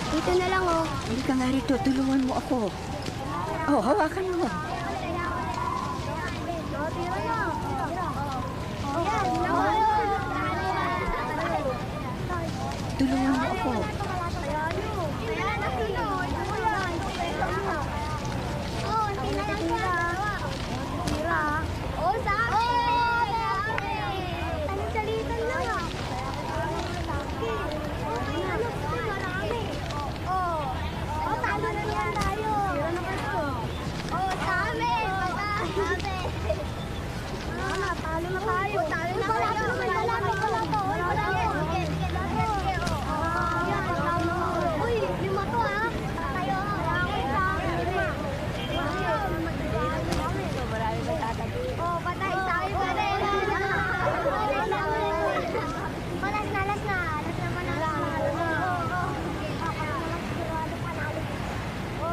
Dito na lang, oh. Hindi ka nga rito. Tulungan mo ako. Oh, hawakan mo. Tulungan mo ako.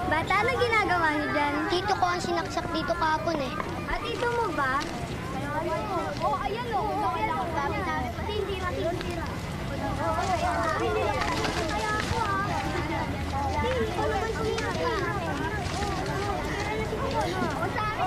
Bata, ano ginagawa niyo dyan? Tito ko ang sinaksak dito kahapon eh. At tito mo ba? Oo, ayan o. Dami-dami. Pati hindi matitira. Hindi naman kaya ako ha. Hindi naman kumira. O sa akin.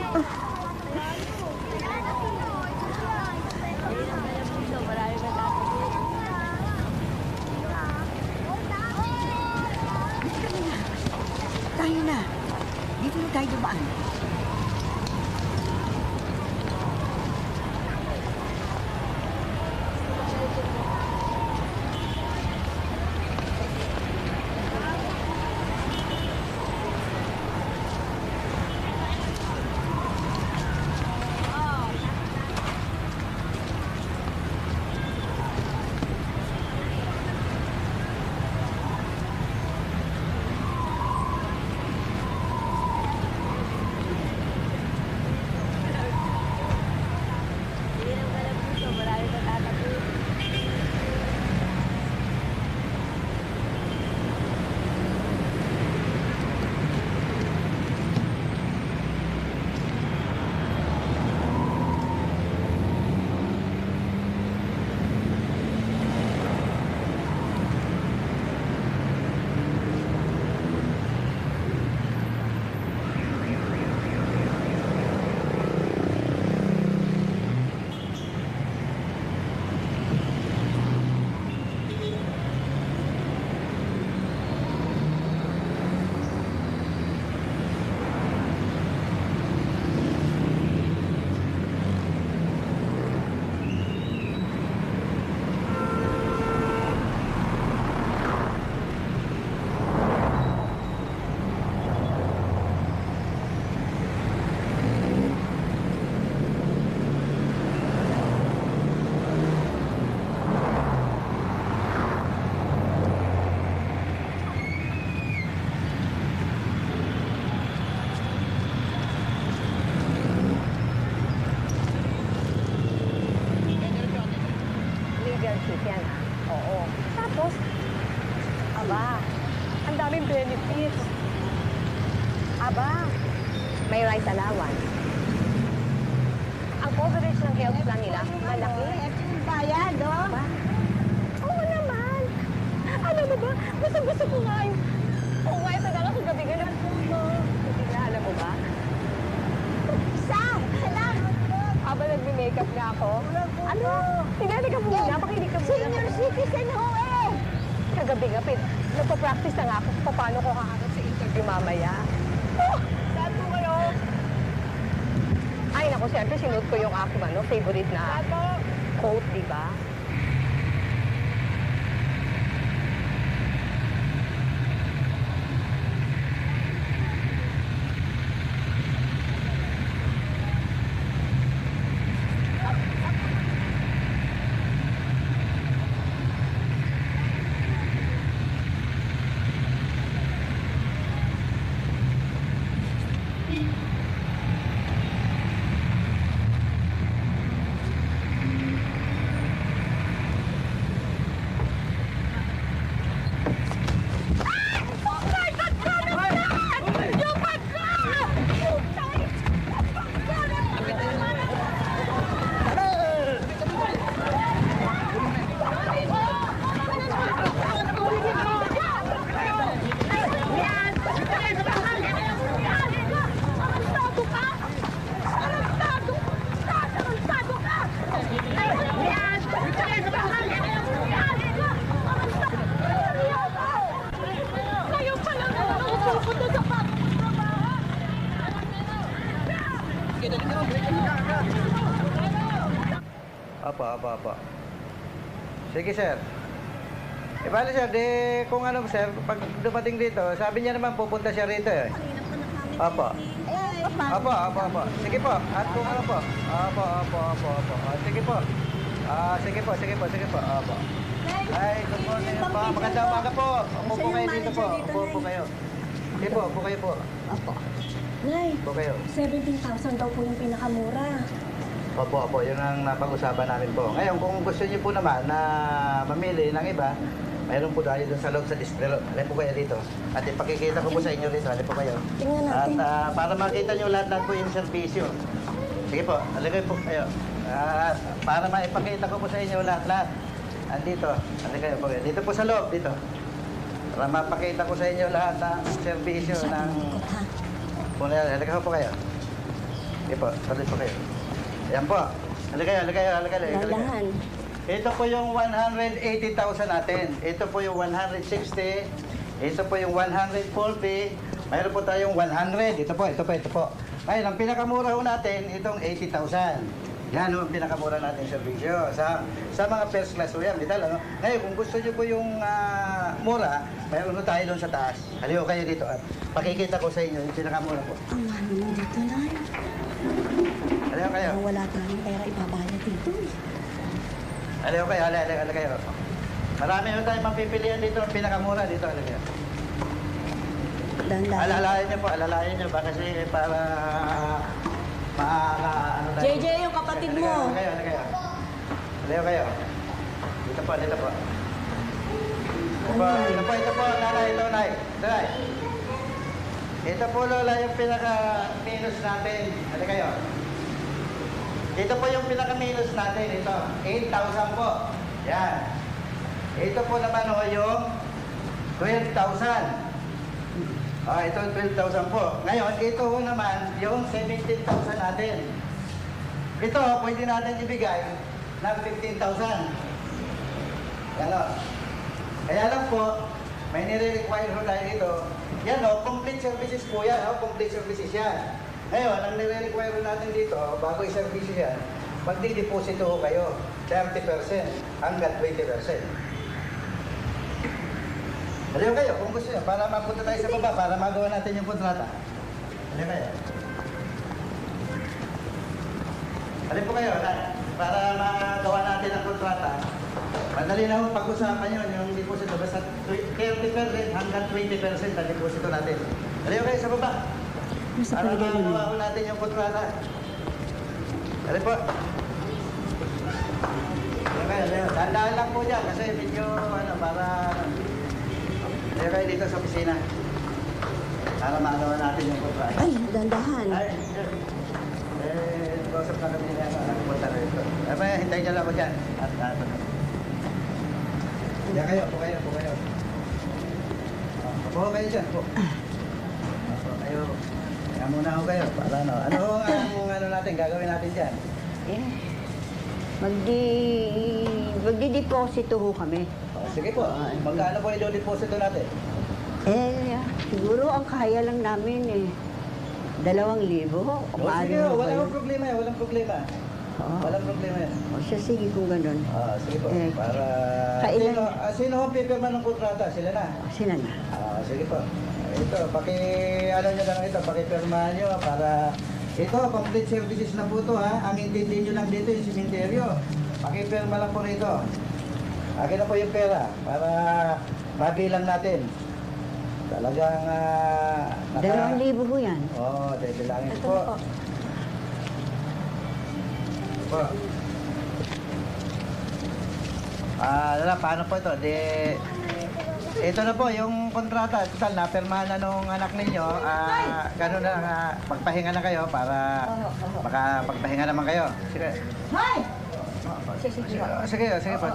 Oh. benefits yan, ha? Oo. Tapos, aba, ang daming benefits. Aba, may rice allowance. Ang coverage ng health plan nila, malaki. Bayad, oh. Aba, oo naman. Alam mo ba, gusto ko nga yung... Oo nga, ito na lang kung gabi ka ng puno. Hindi na, alam mo ba? Aba, nagme-makeup nga ako. Ano? Tingnan ka muna, makinig ka muna. Senior citizen ho eh. Kagabi nga, nagpa-practice na nga ako kung paano ko hahanap sa interview mamaya. Oh! Saan po kayo? Ay, naku, siyempre, sinuot ko yung aking favorite na quote, di ba? Apa. Sige, sir. E bali, sir, kung ano, sir, pag dumating dito, sabi niya naman pupunta siya rito eh. Apa. Apa. Sige po. At kung ano po. Apa. Sige po. Sige po. Apa. Ay, good morning po. Magandang umaga po. Upo po kayo dito po. Upo po kayo. Sige po, upo kayo po. Opo. Nay, Upo kayo. 17,000 daw po yung pinakamura. Opo, yun ang napag-usapan namin po. Ngayon, kung gusto niyo po naman na mamili ng iba, mayroon po tayo dun sa loob sa distro. Alin po kayo dito. At ipakikita ko po sa inyo dito. Alin po kayo. Tingnan At natin. para makita niyo lahat po yung serbisyo. Sige po, aligay po kayo. At para maipakita ko po sa inyo lahat. Andito, aligay po kayo. Dito po sa loob, dito. Para mapakita ko sa inyo lahat ng serbisyo ng... Aligay po kayo. Sige po, tuloy po kayo. Ayan po. Aligay. Lalahan. Ito po yung 180,000 natin. Ito po yung 160. Ito po yung 140. Mayroon po tayong 100. Ito po. Ngayon, ang pinakamura ho natin, itong 80,000. Yan ho ang pinakamura natin servisyo. Sa mga first class ho yan. Vital, ano? Ngayon, kung gusto nyo po yung mura, mayroon ho tayo doon sa taas. Haliho kayo dito at pakikita ko sa inyo yung pinakamura po. Ang mahal naman dito, Nay. Haliho kayo. Kung wala tayong pera, ibabayad dito. Haliho kayo. Marami ho tayong mapipilian dito ng pinakamura dito. Haliho kayo. Dandan. Alalayan nyo ba kasi para ano tayo. JJ, yung kapatid mo. Halika kayo. Dito po. Ito po, nanay. Ito po, lola, yung pinaka-minus natin. Halika kayo. Ito po yung pinaka-minus natin. Ito, 8,000 po. Yan. Ito po naman ho yung 12,000. Ito 12,000 po. Ngayon, ito ho naman yung 17,000 natin. Ito, pwede natin ibigay ng 15,000. Ganon. Kaya lang po, may nire-require ho tayo dito. Yan o, complete services po yan. Complete services yan. Ngayon, ang nire-require ho natin dito, bago i-service yan, magdi-deposito ho kayo. 30% hanggang 20%. Halika kayo, kung gusto nyo, para mapunta tayo sa baba, para magawa natin yung kontrata. Halika kayo. Halika po kayo, para magawa natin ang kontrata. Madali na ho pag-usapan yun, yung deposito. Basta 30% hanggang 20% ang deposito natin. Halika kayo sa baba. Para magawa ho natin yung kontrata. Halika po. Halika kayo, Dahan-dahan lang po dyan kasi medyo ano, para Kaya kayo dito sa opisina. Para maalawa natin yung kontrata. Ay, dandahan. Ay, kausap na kami na nagpunta na ito. May hintayin niyo lang ako dyan. Diyan kayo, po kayo. Po kayo dyan, po. Po kayo. Kaya muna ako kayo. Para ano. Ano ang ano natin, gagawin natin dyan? Eh, magdi-deposito ho kami. Sige po. Magkano po yung deposito natin? Eh, siguro ang kaya lang namin eh. 2,000 ho. Sige, walang problema yan. Walang problema. Oo. Walang problema yan. O siya, sige kung ganun. Sige po. Eh, Para... kailan- Sino ang pipirma ng kontrata? Sila na. Sila na. Sige po. Ito, ano nyo lang ito, pakipirmahan nyo para... Ito, complete services na po ito ha. Ang intindi nyo lang dito yung simenteryo. Pakipirma lang po rito. Akin na po yung pera para mabilang natin. Talagang... 2,000 ho yan. Oo, bilangin Ito po. po. Po. Paano po ito? Ito na po, yung kontrata. Total, napirmahan na nung anak ninyo. Ganun na, magpahinga na kayo para makapagpahinga naman kayo. Sige. Hoy! Sige po.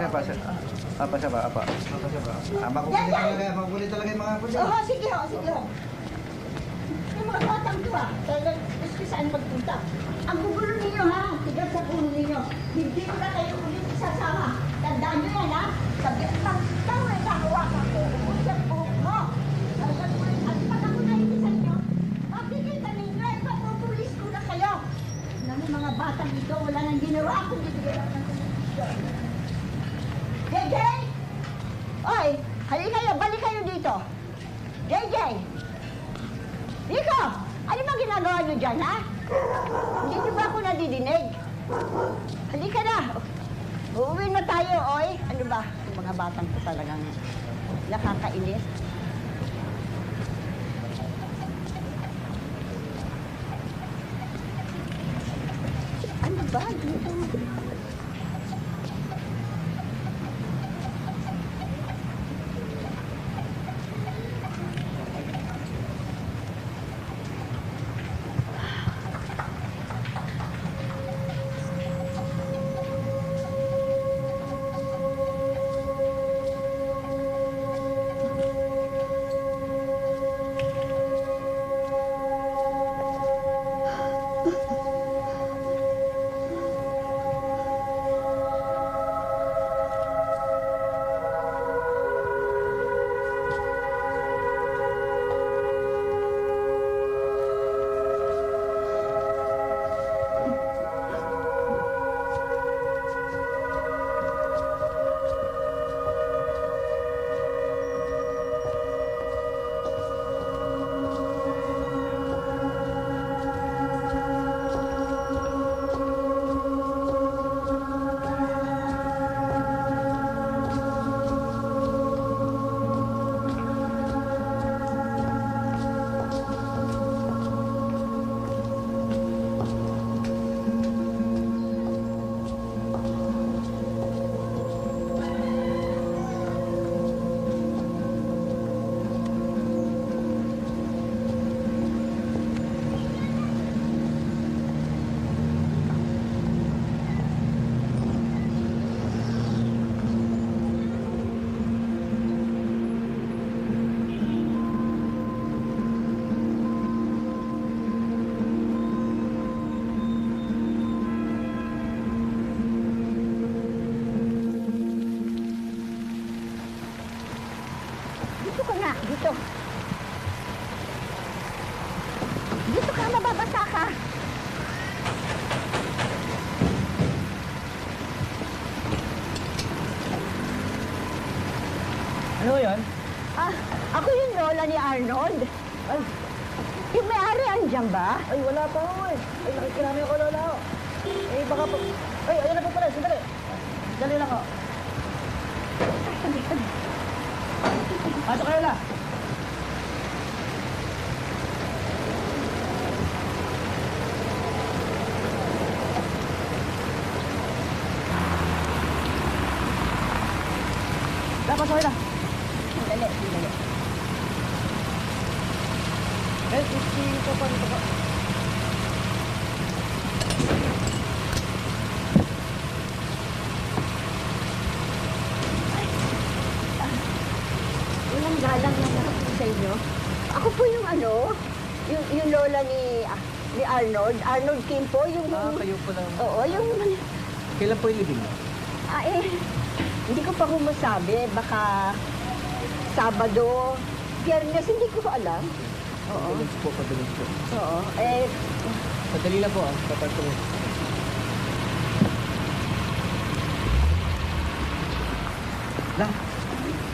Magugulit talaga yung mga pulis. Oo, sige ho. Yung mga batang to talagang gusto saan magpunta. Ang gugulo ninyo ha, tigas sa puno ninyo. Hindi ko na kayo ulit isasama. Tandaan nyo yan ha. Sabi ang tao ay kahawakan ko. Usap buhok mo. At pag ako naibig sa inyo, makikita ninyo ay papupulis ko na kayo. Namin mga batang ito, wala nang ginawa kundi bigyan lang ng JJ! Oy, halika kayo, balik kayo dito. JJ! Dito! Ano bang ginagawa niyo dyan, ha? Hindi niyo ba ako nadidinig? Halika na! Uuwi na tayo, oy. Ano ba? Yung mga batang ko talagang nakakainis. Ano ba? Dito. Dito ka nga, dito. Dito ka, mababasa ka. Ano yan? Ako yung lola ni Arnold. Ay, yung may-ari andyan ba? Ay, wala pa ako eh. Ay, nakikinami ako, lola ako. Eh, baka pa... Ay, ayan na po pala, sandali. Dali lang ako. Pasok kayo na. pasok na. Sandali. Ito pa rin pa. Walang galang na lahat sa inyo. Ako po yung yung lola ni Arnold. Arnold Kim po, yung... Kayo po lang. Oo, yung... Kailan po yung libing? Hindi ko pa masabi. Baka Sabado, Biyernes, hindi ko alam. Oo. Padalas po. Oo. Madali lang po papatuloy.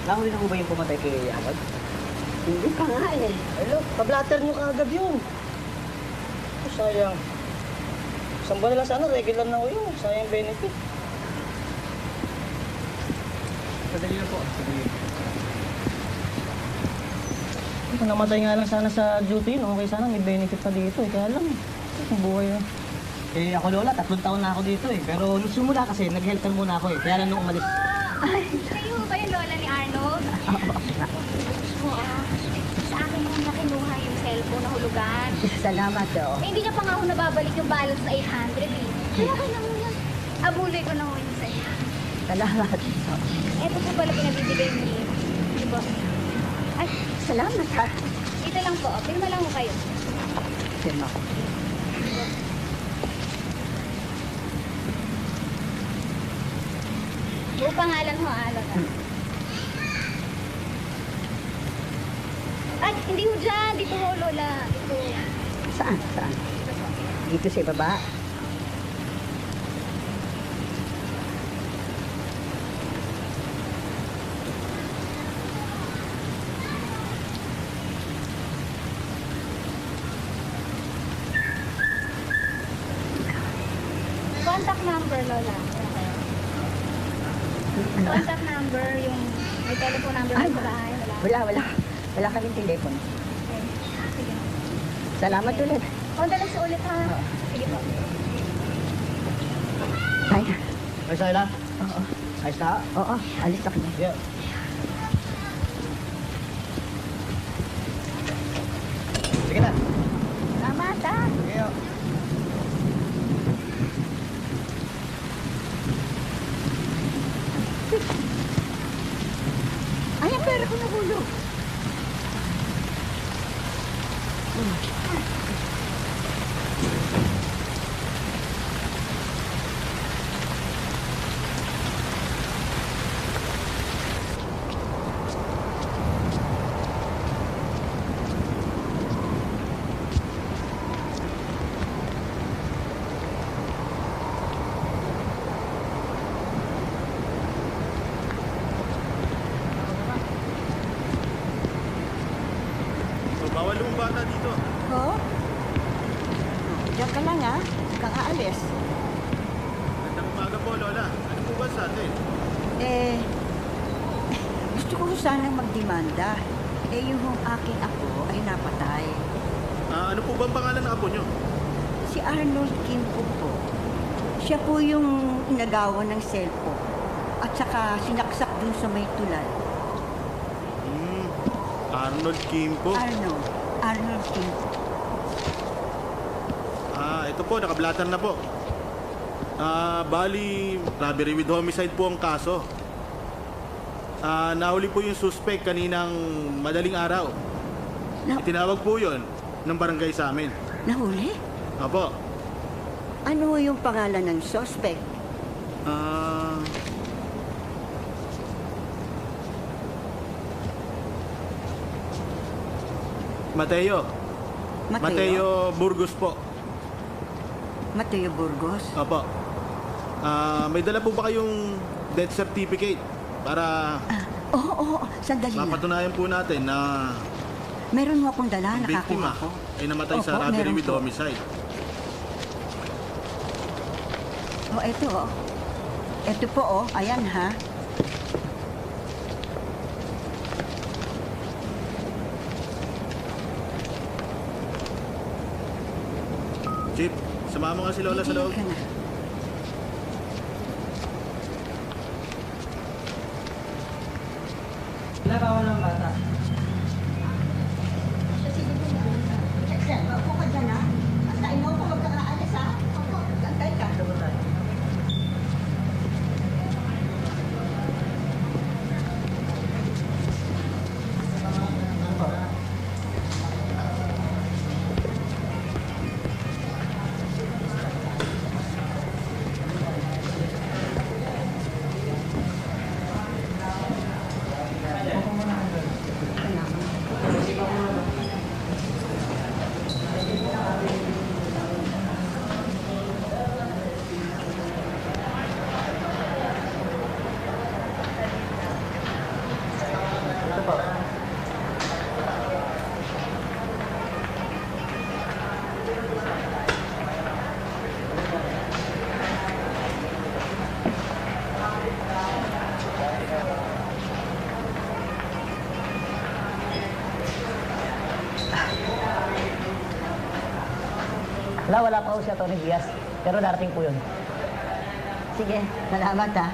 Nahuli na po ba yung pumatay kay Agad? Hindi pa nga eh. Hello, pablatter nyo kaagad yun. Sayang. Isang buwan na lang sana, regular na ko yun. Sayang benefit. Padali lang po. Padali. Kung namatay nga lang sana sa duty yun, okay sana, may benefit pa dito eh. Kaya lang, ang buhay yun. Eh ako lola, 3 taon na ako dito eh. Pero nung simula kasi, nag-health muna ako eh. Kaya lang nung umalis. Kayo ba yung lola ni Arnold? Oo. Sa akin yung nakinuha yung cellphone na hulugan. Salamat oh. Hindi niya pa nga ako nababalik yung balance na 800 eh. Kaya ka na muna. Abuloy ko na ho yung sa'yo. Salamat. Ito po pala pinabibigay ni boss. Ay, Salamat ha. ito lang po. Pirma lang ho kayo. Sino? Buong pangalan ho, Alon. Ay, hindi ho dyan. Dito ho, Lola. Dito. Saan? Dito sa baba? Contact number, Lola. Contact number, yung may telephone number Ay, sa bahay. Wala. Wala kaming telepono. Okay. Sige. Salamat ulit. Contact sa ulit ha. Sige po. Ay, Ay, Sayla? oo. Ayos na? Oo, alis ako na. Yeah. Sige na. Salamat ha. Sige yun. Ay, ang pera ko nahulog. Bawal lumang bata dito. Ho? Diyan ka lang ha. Kang aalis. Gandang umaga po, Lola. Ano po ba sa atin? Gusto ko sanang magdemanda. Yung aking apo ay napatay. Ano po bang pangalan ng apo nyo? Si Arnold Kim po. Siya po yung inagawan ng cellphone. At saka sinaksak dun sa may tulad. Arnold Kimpo. Arnold Kim. Ito po, nakablatter na po. Bali, robbery with homicide po ang kaso. Nahuli po yung suspect kaninang madaling araw. Itinawag po yun ng barangay sa amin. Nahuli? Opo. Ano yung pangalan ng suspect? Mateo. Mateo Burgos po. Mateo Burgos? Opo. May dala po ba kayong death certificate para Oo, sandali lang. mapatunayan po natin na Meron mo akong dala, ang biktima nakakuha ko. ay namatay sa Opo, robbery meron with po. homicide? Ito. Ito po, ayan ha. Chief, sumama nga si Lola sa loob. Ka na. Naghanap ako ng bata. Diyan, upo ka dyan ha. Antayin mo ko, huwag kang aalis ha. Opo, antay ka. Wala pa po siya, Tony Diaz. Pero darating po yun. Sige, salamat ha.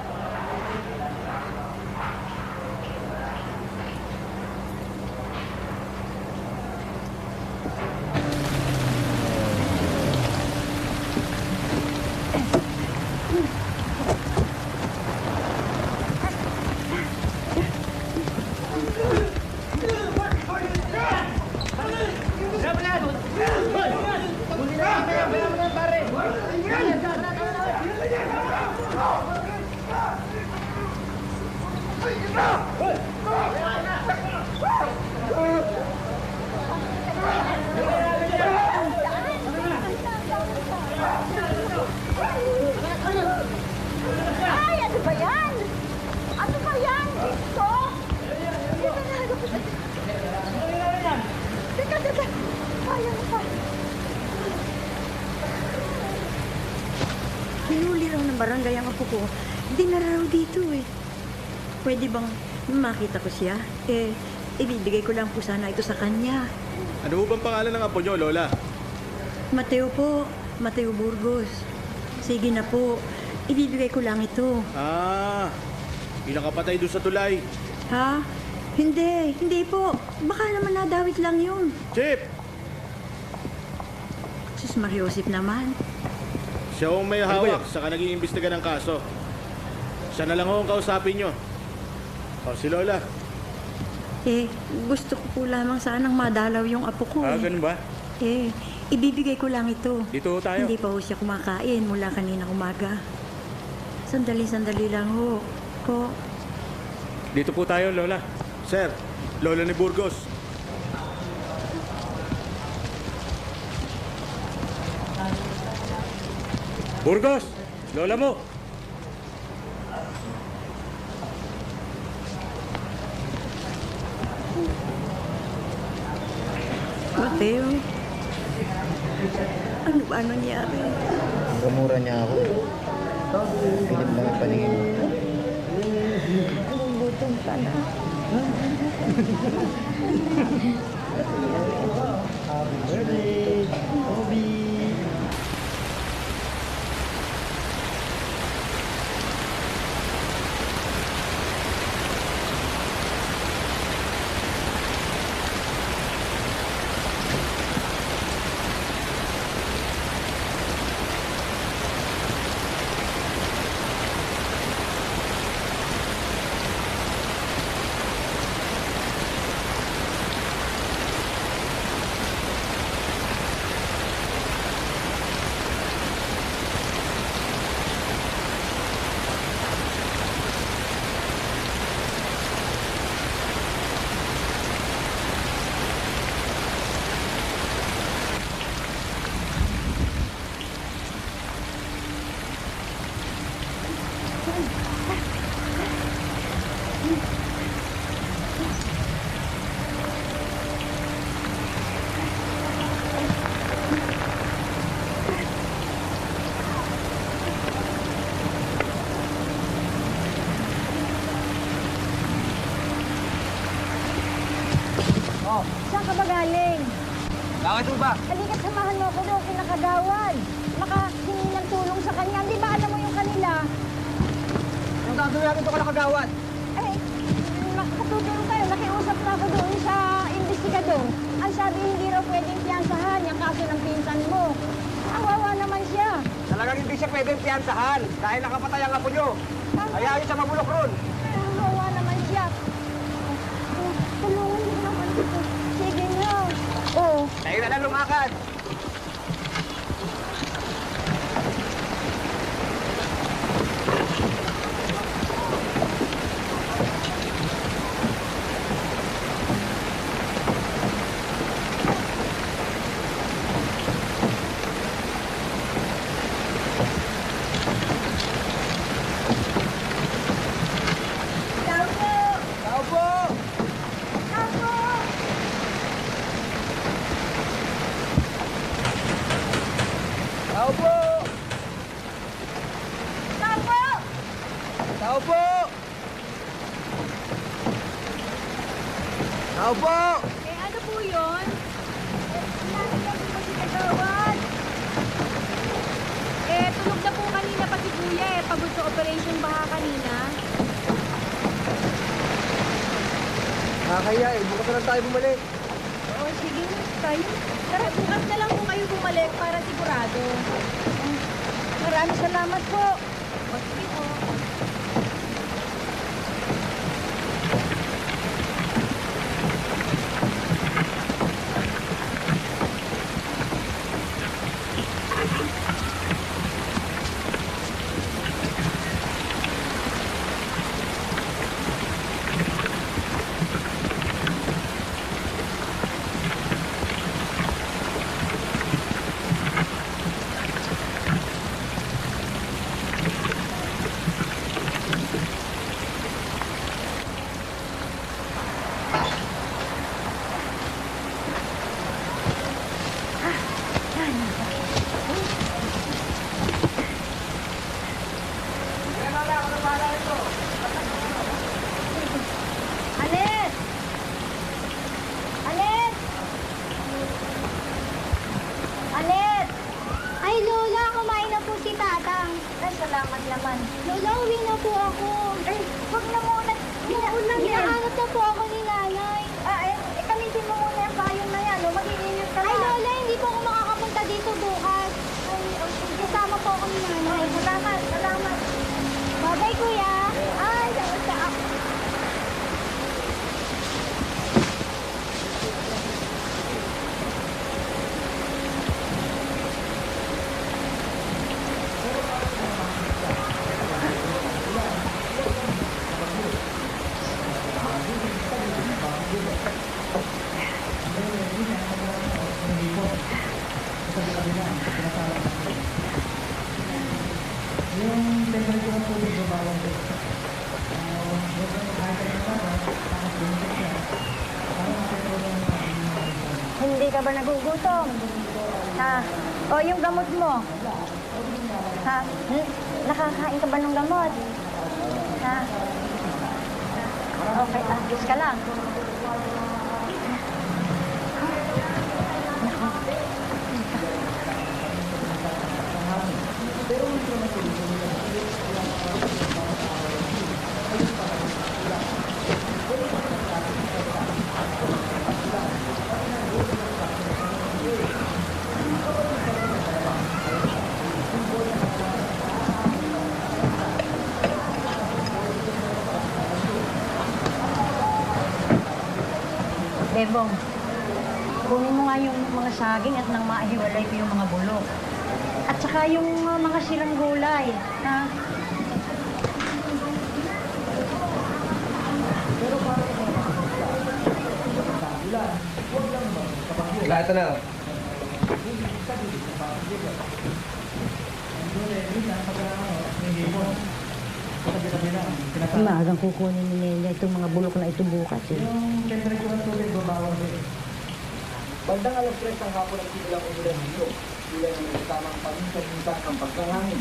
Ay, ano ba yan? Ano ba yan? Ito? Teka, teka. Sayang pa. Hinuli raw ng barangay ang apo ko. Hindi na raw dito eh. Pwede bang makita ko siya? Ibibigay ko lang po sana ito sa kanya. Ano ho bang pangalan ng apo nyo, Lola? Mateo po. Mateo Burgos. Sige na po. Ibibigay ko lang ito. Ah, pinakapatay doon sa tulay. Ha? Hindi. Hindi po. Baka naman nadawit lang yun. Chip! Sus Mariosip naman. Siya ang may hawak sa naging imbestiga ng kaso. Siya na lang ho ang kausapin nyo. O, si Lola. Gusto ko po lamang sanang madalaw yung apo ko eh. Ganun ba? Ibibigay ko lang ito. Dito ho tayo. Hindi pa ho siya kumakain mula kanina umaga. Sandali lang ho. Po. Dito po tayo, Lola. Sir, Lola ni Burgos. Burgos! Lola mo! Mateo. Ano ba nangyari? Gamura niya ako. Pilit lang ang paningin. Gutom ka na. Happy birthday, Obi! Saan ka ba galing? Bakit ho ba? Halika't samahan mo ako doon, kinakagawad. Makahingi ng tulong sa kanya. Di ba alam mo yung kanila? Anong gagawin natin ito ka nakagawad? Makakatulong tayo. pumunta ako doon sa investigador. Ang sabi hindi raw pwedeng piyansahan yung kaso ng pinsan mo. Awawa naman siya. Talagang hindi siya pwedeng piyansahan dahil nakapatay ang apo nyo. Kaya yun siya mabulok ron. Awawa naman siya. Tulungan niyo naman ito. Sige na. Oo. Tayo na lang lumakad. Tao po! Tao po! Tao po! Eh, ano po yun? Nalagyan ko si Kagawad. Eh, tulog na po kanina pa si Kuya eh. Pagod sa operation baka kanina. Nakakaya eh, bukas na lang tayo bumalik. Oo, sige. Tayo. Tara, bukas na lang po kayo bumalik para sigurado. Maraming salamat po. O, sige po. Alet! Alet! Alet! Ay, Lola, kumain na po si Tatang. Ay, salamat naman. Lola, uwi na po ako. Eh, huwag na muna. Hinahanap na po ako ni Nanay. Kamitin mo muna yung payong na yan. Mag-iingat ka Ay, lang. Lola, hindi po ako makakapunta dito bukas. Ay, kasama po ako ni Nanay. Ay, salamat, salamat. Bye-bye, Kuya. Ay, sa ako. Hindi ka ba nagugutom? Ha? O yung gamot mo? Ha? Nakakain ka ba ng gamot? Ha? Okay, agis ka lang. Bebong, kunin mo nga yung mga saging at nang maihiwalay ko yung mga bulok. At saka yung mga sirang gulay, ha? Ito na. Maagang kukunin ni Nene itong mga bulok na ito bukas eh. Bandang alas 3 ng hapon ang simulang umulan dito. Sila ng tamang paminsan-minsan ang pagkangangin.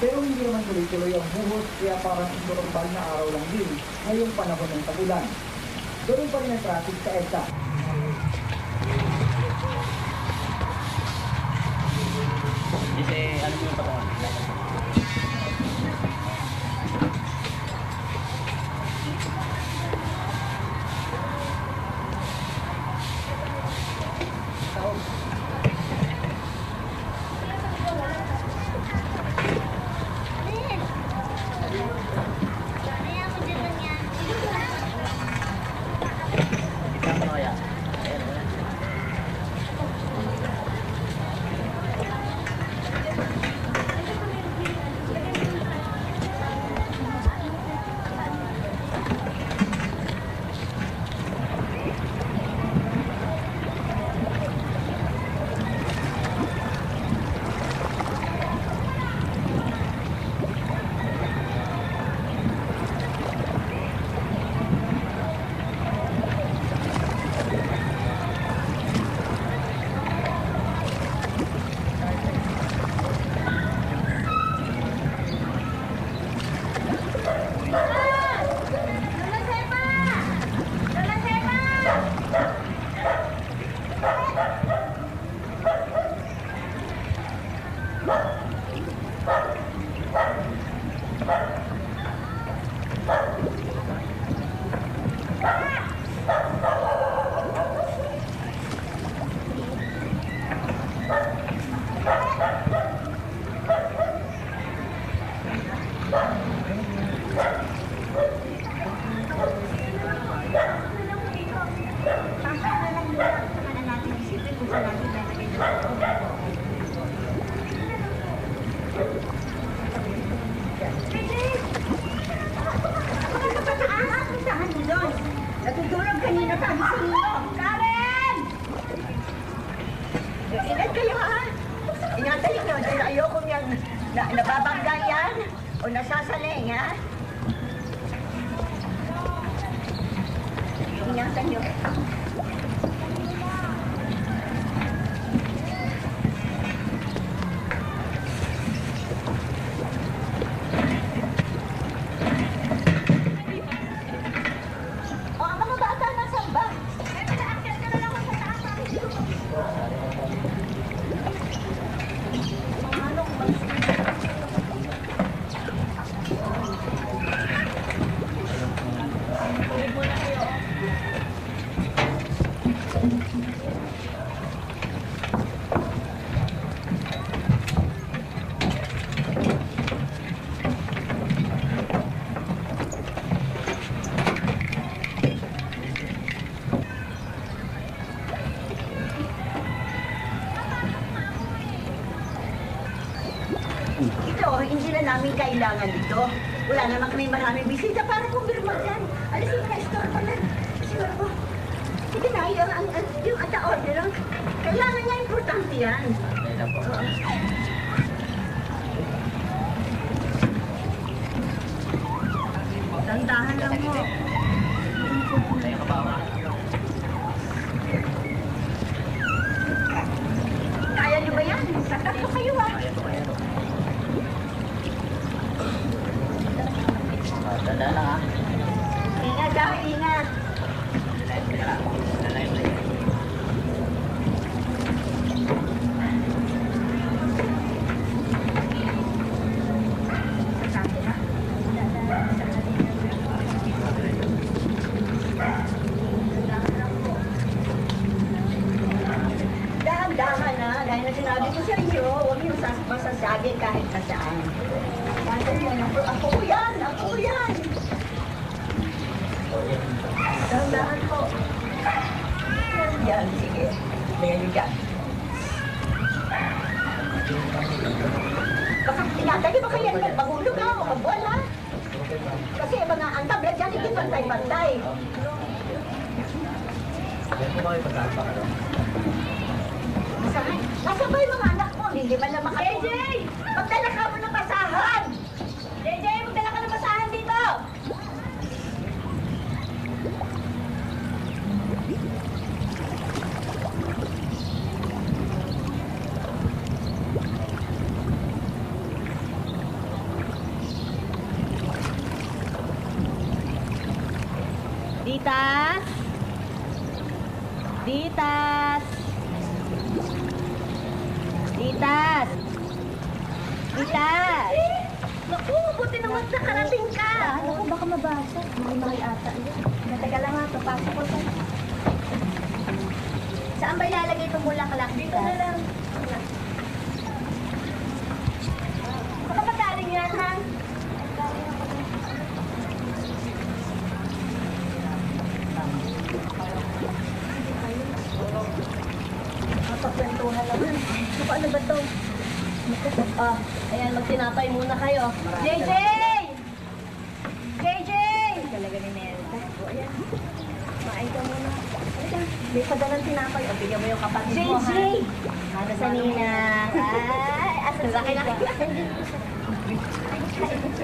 Pero hindi naman tuloy-tuloy ang buhos, kaya parang normal na araw lang din ngayong panahon ng tag-ulan. Doon pa rin ang traffic sa EDSA. galing, ha? Ingatan niyo. O, ang mga bata nasan ba? Pinaakyat ka na lang ako sa taas. Ito, hindi na namin kailangan dito. Wala naman kami maraming bisita para pumirma dyan. Alisin mo na, store ko na. Siguro ko. Sige na, yung ata-order lang. Kailangan niya, importante yan. Tandahan lang mo. Kaya niyo ba yan? Tatlo kayo ah. Tanda lang ha. Ingat daw, ingat. Dahan-dahan na, dahil na sinabi ko sa inyo, huwag niyo masasabi kahit na saan. Ako yan, ako yan. Dahan-dahan po. Yan, sige. Tingnan niyo dyan. Baka tinatali ba kayo magpahulog ha, o magbuwan ha? Kasi mga ang tablet dyan, hindi pantay-pantay. Saan? Nasaan ba yung mga anak mo? Hindi ba na makatulog? JJ! Magdala ka mo ng basahan! JJ, magdala ka ng basahan dito! Ditas! Ditas! Ditas! Ditas! Naku, buti naman nakarating ka! Naku, baka mabasa. May mahal ata yun. Nataka lang nga, papasok ko sa... Saan ba ilalagay itong bulaklak? Dito na lang. Baka magaling yan, ha? Kapagkwentuhan naman. Ano ba ito? Ayan, magtinapay muna kayo. JJ! JJ! Talaga ni Nelta. Ayan. Maay ka muna. May padalang tinapay. O, bigyan mo yung kapatid mo, ha? Ano sa Nina? Ay, asan sa akin?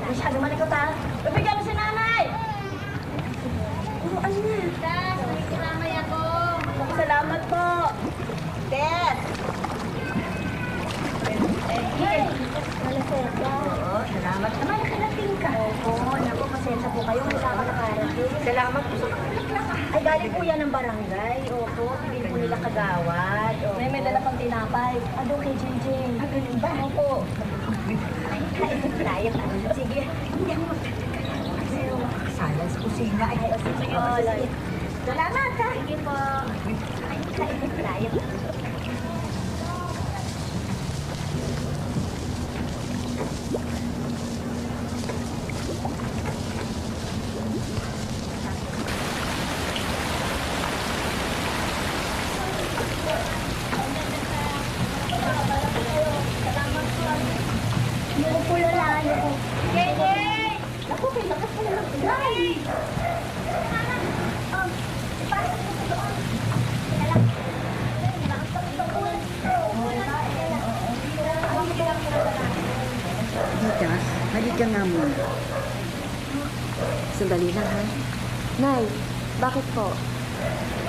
Masyado malikot, ha? Bibigyan mo si nanay! Puruan niya. Tas, nagkiramay ako. Salamat po. Beth! Hey! Malaseta. Oo, salamat naman. Nakarating ka. Oo, naku, pasensya po kayo. Wala ka nakarating. Salamat po sa bulaklak. Ay, galing po yan ng barangay. Opo, hindi po nila kagawad. Opo. May dala pang tinapay. Ado kay JJ. Ah, ganun ba? Opo. Tayo. Sige. Hindi ako magkakasala sa kusina. Ay, o sige. Sige. Salamat ha. Sige po. Tayo. Halika nga muna. Sandali lang, ha? Nay, bakit po?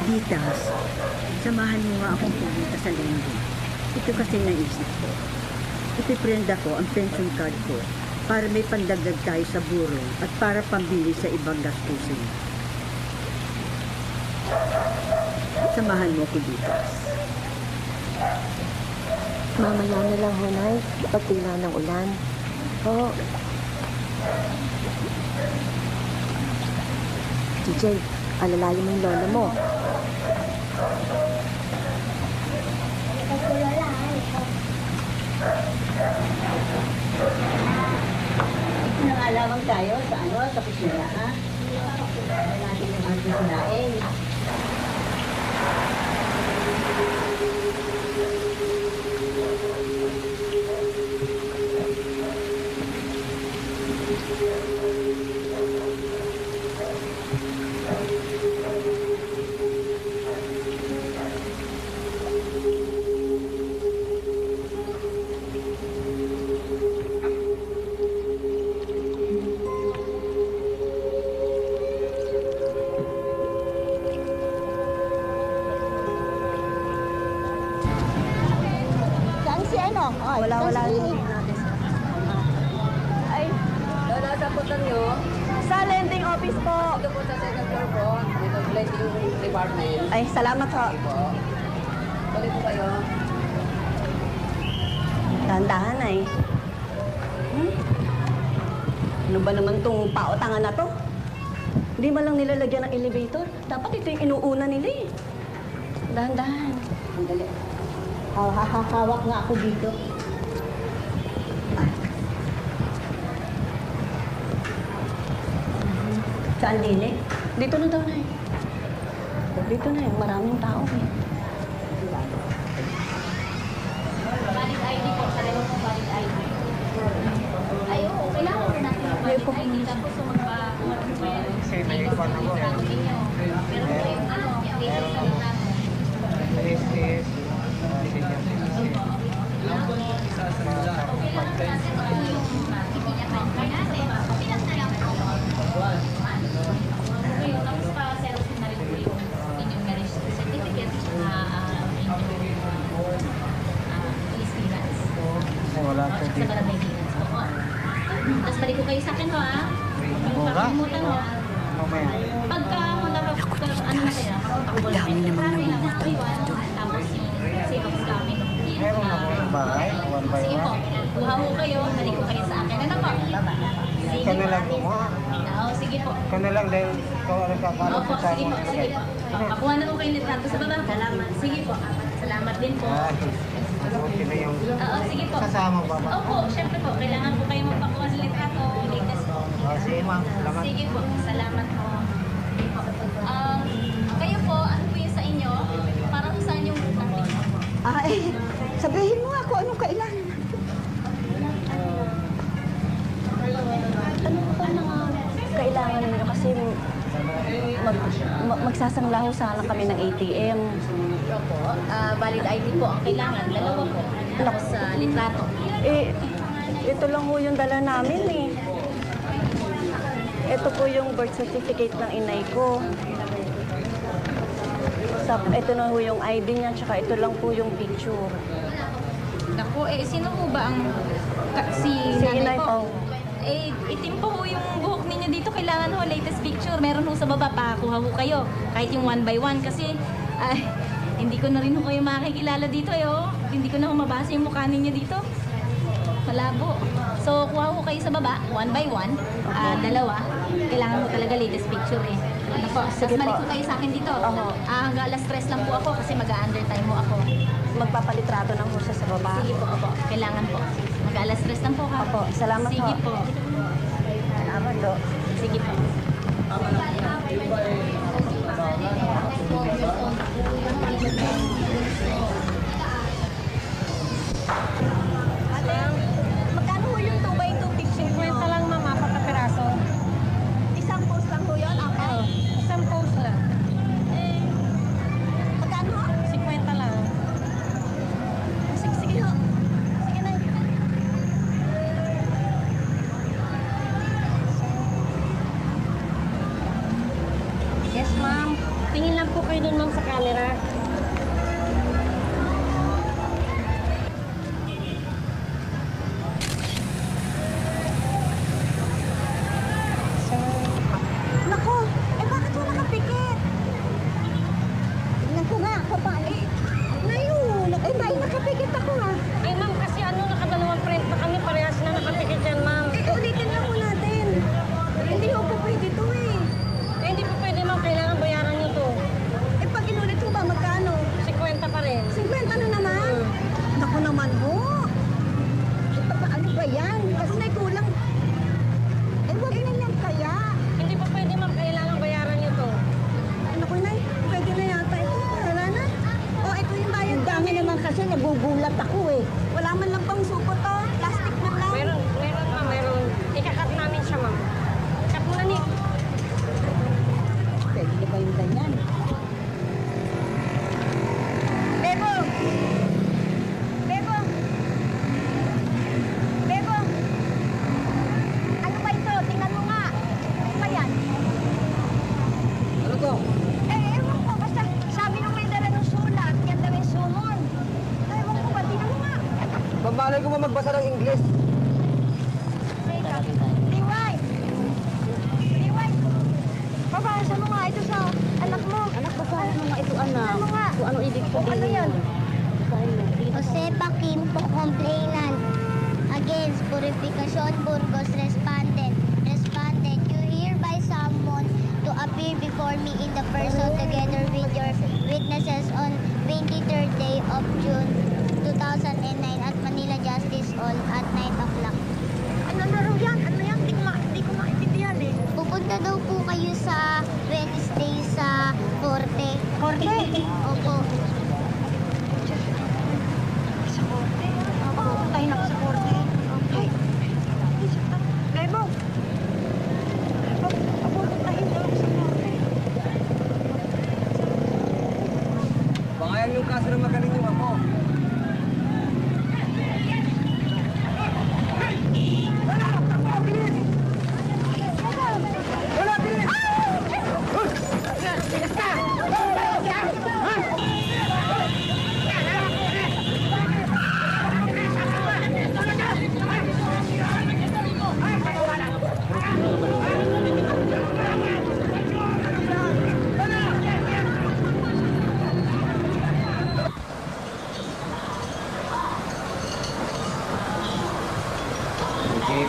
Ditas, samahan mo nga akong pumunta sa lending. Ito kasi naisip ko. Ipiprend ako ang pension card ko para may pandagdag tayo sa burong at para pambili sa ibang gastusin. Samahan mo ko, Ditas. Mamaya na lang ho, Nay. Pagtila ng ulan. Oo. TJ, alalayan mo yung lola mo. Nangalawang tayo sa sa kusina, ha? Wala natin yung ating sinain. Saan si ano? Wala. Ay, Lola, saan punta nyo? sa lending office po. Dito po sa second floor po. Dito blending department. Ay, salamat ho. Po. Balik po kayo. Dahan-dahan ay. Ano ba naman tong pautangan na to? Hindi man lang nilalagyan ng elevator. Dapat ito yung inuuna nila eh. Dahan-dahan. Andali. Hawak nga ako dito. Saan din eh? Dito na daw na eh. Dito na eh. Maraming tao eh. Valid ID po. Sarili po valid ID. Ay, oo. Kailangan ko natin yung valid ID. Tapos magpa-trato ninyo. Pero po yung dito sa lang natin. Tapos pa-xerox na rin po yung inyong marriage certificate na inyong police clearance. Wala Sa barangay clearance po. Tapos balik ko kayo sa akin ho, ha? Yung pakalimutan ho. Pagka mo na ano na kayo, Dami naman ng tapos yung save of kami nung Meron ako ng bahay, one by sige po, one. kuha ho kayo, balik ko kayo sa akin. Ano po? Sige Ikaw na po. lang kumuha. Oo, sige po. Ikaw na lang dahil ikaw ang nagkakalat Opo, sa sige mo. po, sige po. Makuha na ko kayo litrato sa baba. Salamat. Sige po. Salamat din po. Ay, mabuti na yung Oo, sige po. kasama ba ba? Opo, syempre po. Kailangan po kayo magpakuha ng litrato. Latest po. Sige ma'am, salamat. Sige po. Salamat po. Kayo po, ano po yung sa inyo? Parang saan yung topic? Sabihin mo nga kung anong kailangan. Ano nga kailangan ninyo kasi magsasanglaho sana kami ng ATM. Opo. Valid ID po ang kailangan. Dalawa po. Tapos litrato. Eh, ito lang ho yung dala namin eh. Ito po yung birth certificate ng inay ko. Ito na ho yung ID niya, tsaka ito lang po yung picture. Naku, sino po ba ang si Inay po? po. Itim po ho yung buhok ninyo dito. Kailangan ho latest picture. Meron ho sa baba, pakuha ho kayo. Kahit yung 1 by 1 kasi hindi ko na rin ho kayo makikilala dito. Hindi ko na ho mabasa yung mukha ninyo dito. Malabo. So, kuha ho kayo sa baba, 1 by 1. Dalawa. Kailangan ho talaga latest picture eh. Ano po? Tapos balik ko kayo sa akin dito. Hanggang alas 3 lang po ako kasi mag-a-undertime ho ako. Magpapalitrato ng husa sa baba. Sige po, opo. Kailangan po. Mag-alas 3 lang po ha. Opo, salamat Sige po. po. Salamat po. Sige po. Magkano ho yung 2 by 2 picture mo? Kwenta lang mama, pagkapiraso. Isang post lang ho yun? Okay. Isang post lang. Magkano ho? 50 lang. Sige ho. Sige na. kayo dun, ma'am, sa camera. Nako, bakit mo nakapikit? Tignan ko nga, paano? Ngayon, may nakapikit ako ha. Ma'am, kasi nakadalawang print pa kami. Parehas na nakapikit yan, ma'am. Ulitin lang po natin. Hindi ko po pwede ito Hindi pa pwede, ma'am. Kailangan bayaran niyo to. Pag inulit ko ba, magkano? 50 pa rin. 50 na naman? Naku naman ho. Paano ba yan? Kasi may kulang. Wag na lang kaya. Hindi pa pwede, ma'am. Kailangan bayaran niyo to. Naku na, pwede na yata ito. Wala na. Ito yung bayad. Ang dami naman kasi nagugulat ako Wala man lang pang suko to. Plastic na lang. Meron, ma'am. Meron. Ikakat namin siya, ma'am. Cut mo na, Nick. Pwede na ba yung ganyan? Bebo! Bebo! Bebo! Ano ba ito? Tingnan mo nga. Ano ba yan? Ano to? Ewan ko. Basta sabi nung may dala ng sulat. Yan daw yung sumon. Ewan ko ba? Tingnan mo nga. Pambalay ko ba magbasa ng English? Liway! Liway! Pabasa mo nga ito sa anak mo. Anak, basahin mo nga ito, anak. Ano nga? Kung ano ibig sabihin. Ano yan? Josepa Quinto, complainant. Against Purificación Burgos, respondent. Respondent, you hereby summoned to appear before me in the person together with your witnesses on 23rd day of June 2009 at Manila Justice Hall at 9 o'clock. Ano na raw yan? Ano yan? Di ko maintindihan Pupunta daw po kayo sa Wednesday sa Korte. Korte? Opo. Sa korte? Oo, tayo na sa korte. Ay! Bebo! Bebo, pupuntahin daw sa korte. Bangayan yung kaso na magaling yung ako.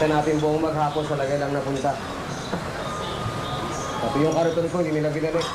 Kita natin buong maghapon sa lagay lang napunta. Pati yung kariton ko, hindi nila ginalik.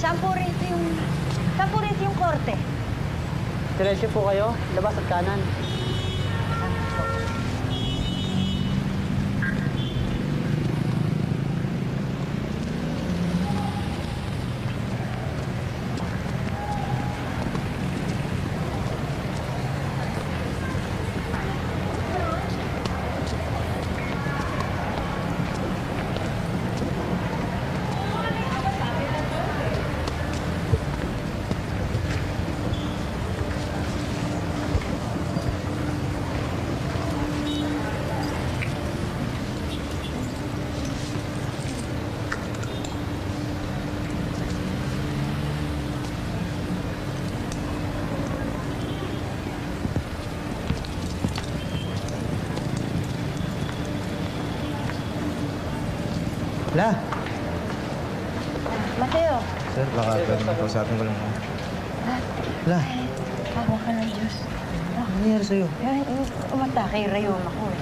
Saan po rito yung korte? Diretso po kayo, labas at kanan. La! Mateo. Sir, baka pwede makausapin ko lang. La, Awa ka ng Diyos. ano nangyari sa'yo? Umatake, rayon ako eh.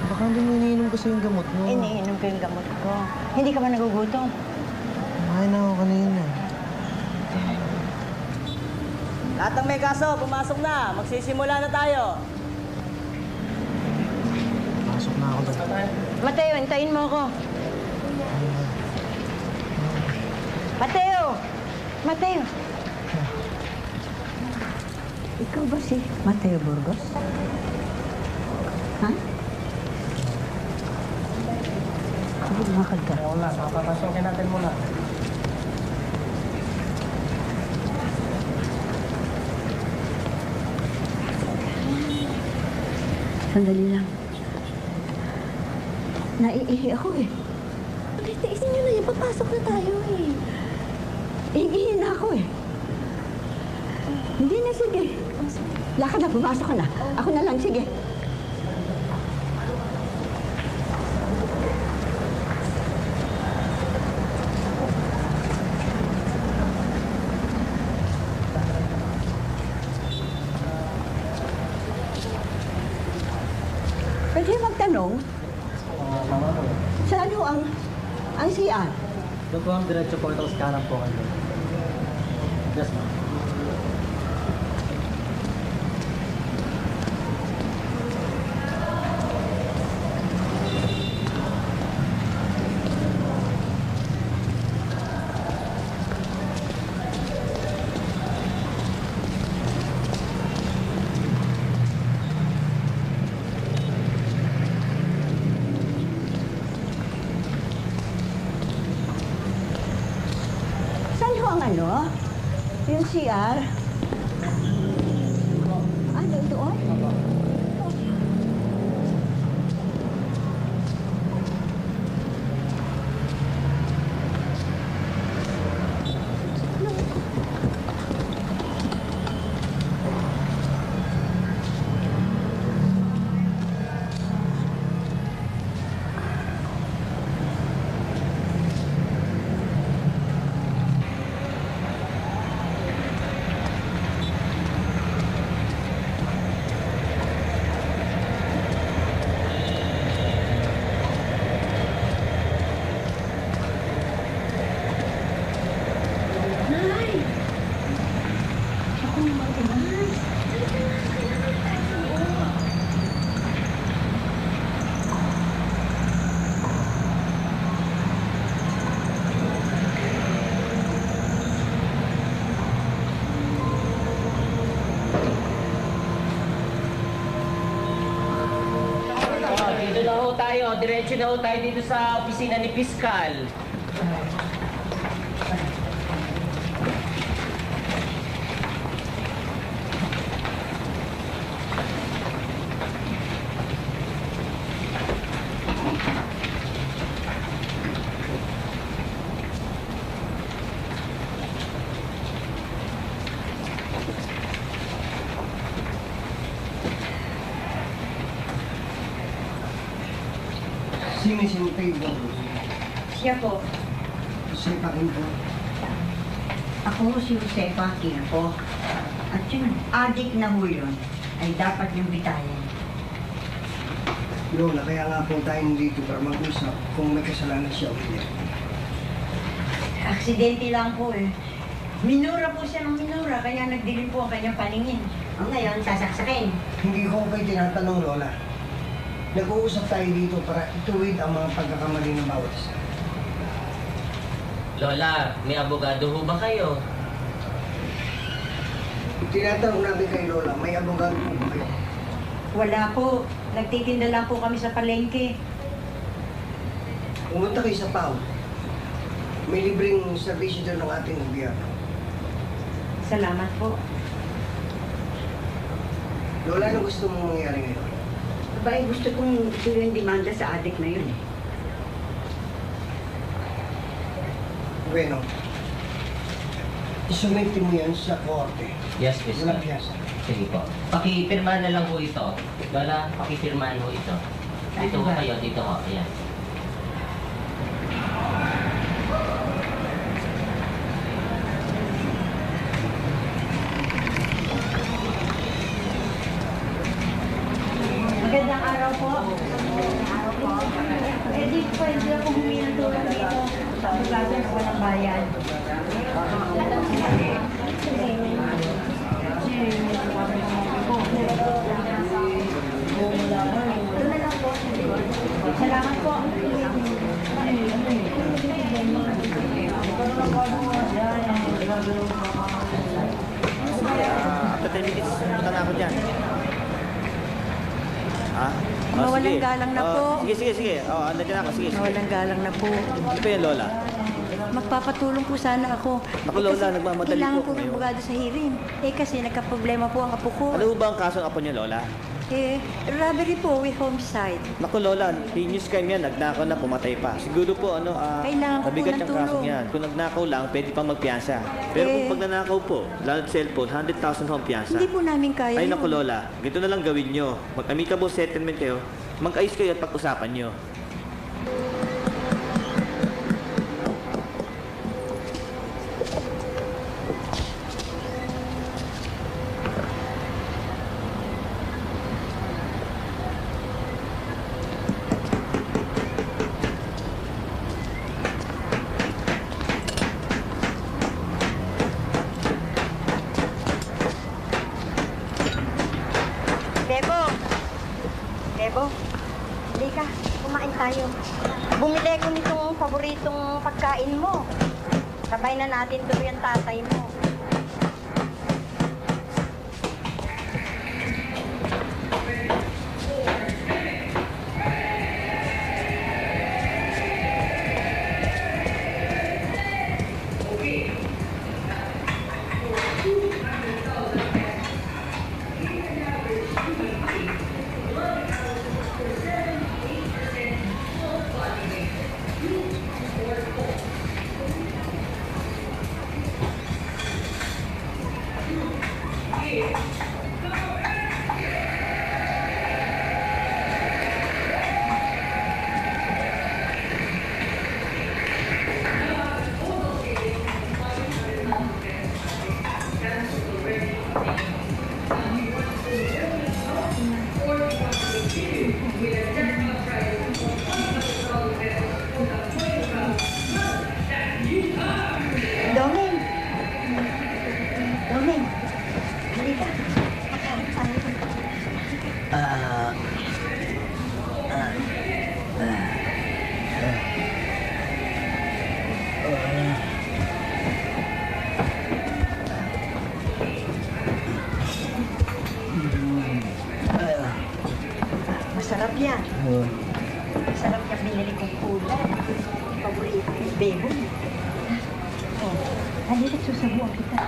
Baka hindi mo iniinom kasi yung gamot mo. Iniinom ko yung gamot ko. Hindi ka ba nagugutom? Kumain na ako kanina. Lahat ng may kaso, pumasok na. Magsisimula na tayo. Pasok na ako doon. Mateo, hintayin mo ako. Mateo! Mateo! Ikaw ba si Mateo Burgos? Ha? Lumakad ka. Wala, papapasokin natin muna. Sandali lang. Naiihi ako eh. Tiisin nyo na yan. Papasok na tayo eh. Iihi na ako eh. Hindi na, sige. Lakad na, pumasok ka na. Ako na lang, sige. Pwede magtanong, saan ho ang CR? Doon po ang diretso po itong kanan po kayo. Yes, ma'am. Saan ho ang ano? Yung CR? Ano, doon? Dito na ho tayo. Diretso na ho tayo dito sa opisina ni Piskal. Sino si Pedro? Siya po. Jose Paquimpo. Ako si Josefa Quirpo. At yun, adik na ho yun, ay dapat yung bitayan. Lola, kaya nga po tayo nandito para mag-usap kung may kasalanan siya o hindi. Aksidente lang po eh. Minura po siya ng minura, kaya nagdilim po ang kanyang paningin. O ngayon, sasaksakin. Hindi ko kayo tinatanong, Lola. Nag-uusap tayo dito para ituwid ang mga pagkakamali ng bawat isa. Lola, may abogado ho ba kayo? Tinatanong namin kay Lola, may abogado po ba kayo? Wala po. Nagtitinda lang po kami sa palengke. Pumunta kayo sa PAO. May libreng servisyo doon ng ating gobyerno. Salamat po. Lola, ano gusto mong mangyari ngayon? Abay, gusto kong ituloy yung demanda sa adik na yun eh. Bueno, isumiti mo yan sa korte. Yes, Piskal. Walang piyasa. Sige po. Pakipirma na lang ho ito. Lola, pakipirmahan ho ito. Dito ho kayo, dito ho. Ayan. po. After 10 minutes, punta na ako dyan. Ha? Mawalang galang na po. Sige. Ando dyan ako. Sige. Mawalang galang na po. Ano pa yan, Lola? Magpapatulong po sana ako. Ako, Lola, nagmamadali kailangan po po ng ngayon. abogado sa hearing. Kasi nagka-problema po ang apo ko. Ano ba ang kaso ng apo niyo, Lola? Robbery po with homicide. Naku, Lola, heinous crime yan. Nagnakaw na, pumatay pa. Siguro po, Kailangan ko po mabigat ng yung kaso tulong. niyan. Kung nagnakaw lang, pwede pang magpiyansa. Pero kung pag nanakaw po, lalo cellphone, 100,000 hong piyansa. Hindi po namin kaya Ay, yun. naku, Lola, ganito na lang gawin nyo. Mag-amicable settlement kayo, mag-ayos kayo at pag-usapan nyo. Bebo, hindi ka. Kumain tayo. Bumili ko nitong paboritong pagkain mo. Sabay na natin tuloy ang tatay mo. Masarap yan. Masarap yung binili kong kulay. Paborito yung bebo. Oh, halika, susabuan kita.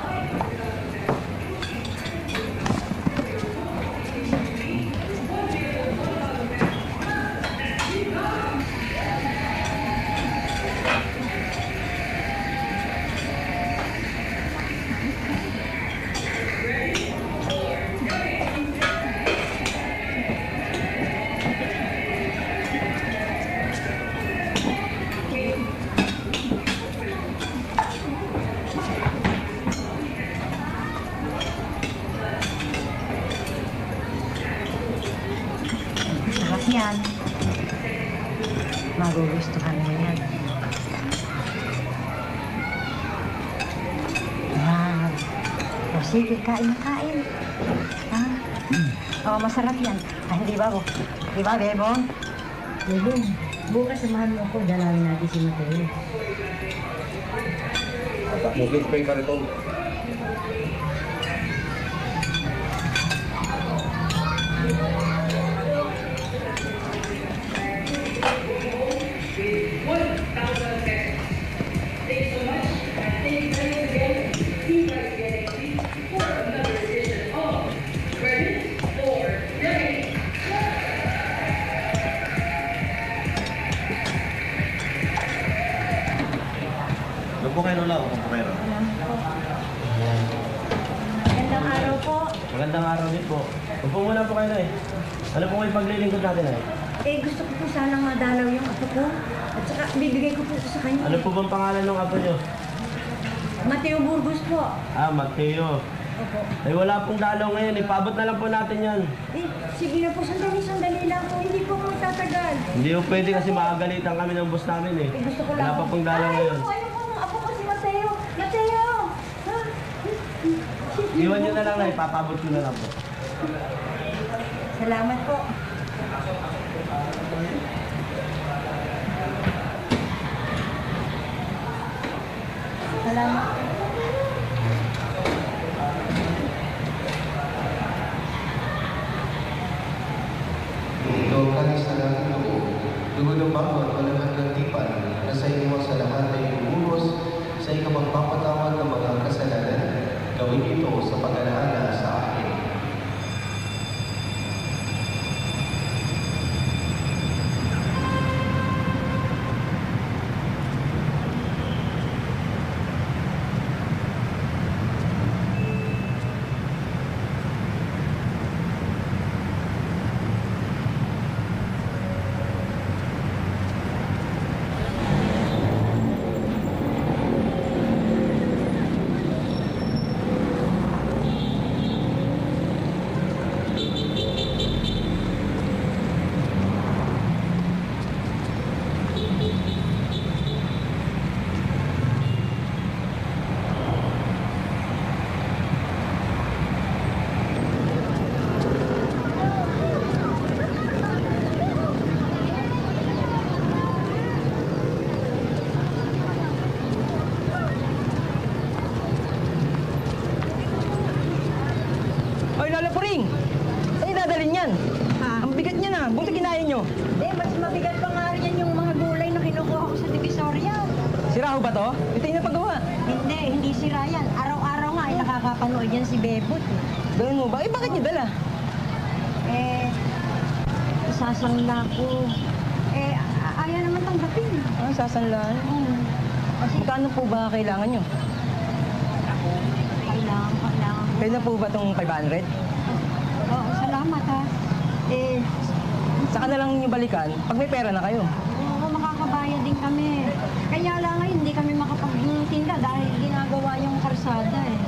Yan. Magugustuhan mo yan. Wow. O sige, kain na kain. Ha? O, masarap yan. Ah, hindi ba, di ba, Bebong? Bebong, bukas samahan mo ako. Dalawin natin si Mateo. Mungkin pa yung karitong. Huwag po kayo, Lola. Huwag po kayo. Magandang araw po. Magandang araw din po. Huwag po muna po kayo na eh. Ano po kayo paglilingkod natin eh? Gusto ko po sanang madalaw yung apo ko. At saka, bibigay ko po sa kanya. Ano po bang pangalan ng apo nyo? Mateo Burgos po. Mateo. Opo. Ay, wala pong dalaw ngayon. Ipabot na lang po natin yan. Sige na po, sandali lang po. Hindi po ako magtatagal. Hindi po pwede kasi makagalitan kami ng boss namin eh. Gusto ko lang. Wala pa pong dalaw ngayon. Ano po, apo ko si Mateo. Mateo! Ha? Iwan nyo na lang na, ipapabot ko na lang po. Salamat po. Salamat. Ito ang kanis na natin dugo, dugo ng bago at malagang gantipan na sa inyo sa lahat ay ibubuhos sa ikapagpapatawad ng mga kasalanan. Gawin ito sa pag-alaala sa akin. Oy, Lola Puring! Saan dadalhin yan? Ha? Ang bigat niya na. Buti kinain nyo. Hindi, mas mabigat pa nga rin yan yung mga gulay na kinukuha ko sa Divisoria. Sira ho ba to? Ito yung napagawa. Hindi sira yan. Araw-araw nga ay nakakapanood yan si Bebot. Gawin mo ba? Eh, bakit niyo dala? Sasangla ko. Ayaw naman tanggapin. Sasanlaan? Magkano po ba kailangan nyo? Kailangan. Kailan po ba itong 500? Oo, salamat ha. Saka na lang nyo balikan pag may pera na kayo. Oo, makakabayad din kami. Kaya lang ngayon, hindi kami makapagtinda dahil ginagawa yung karsada eh.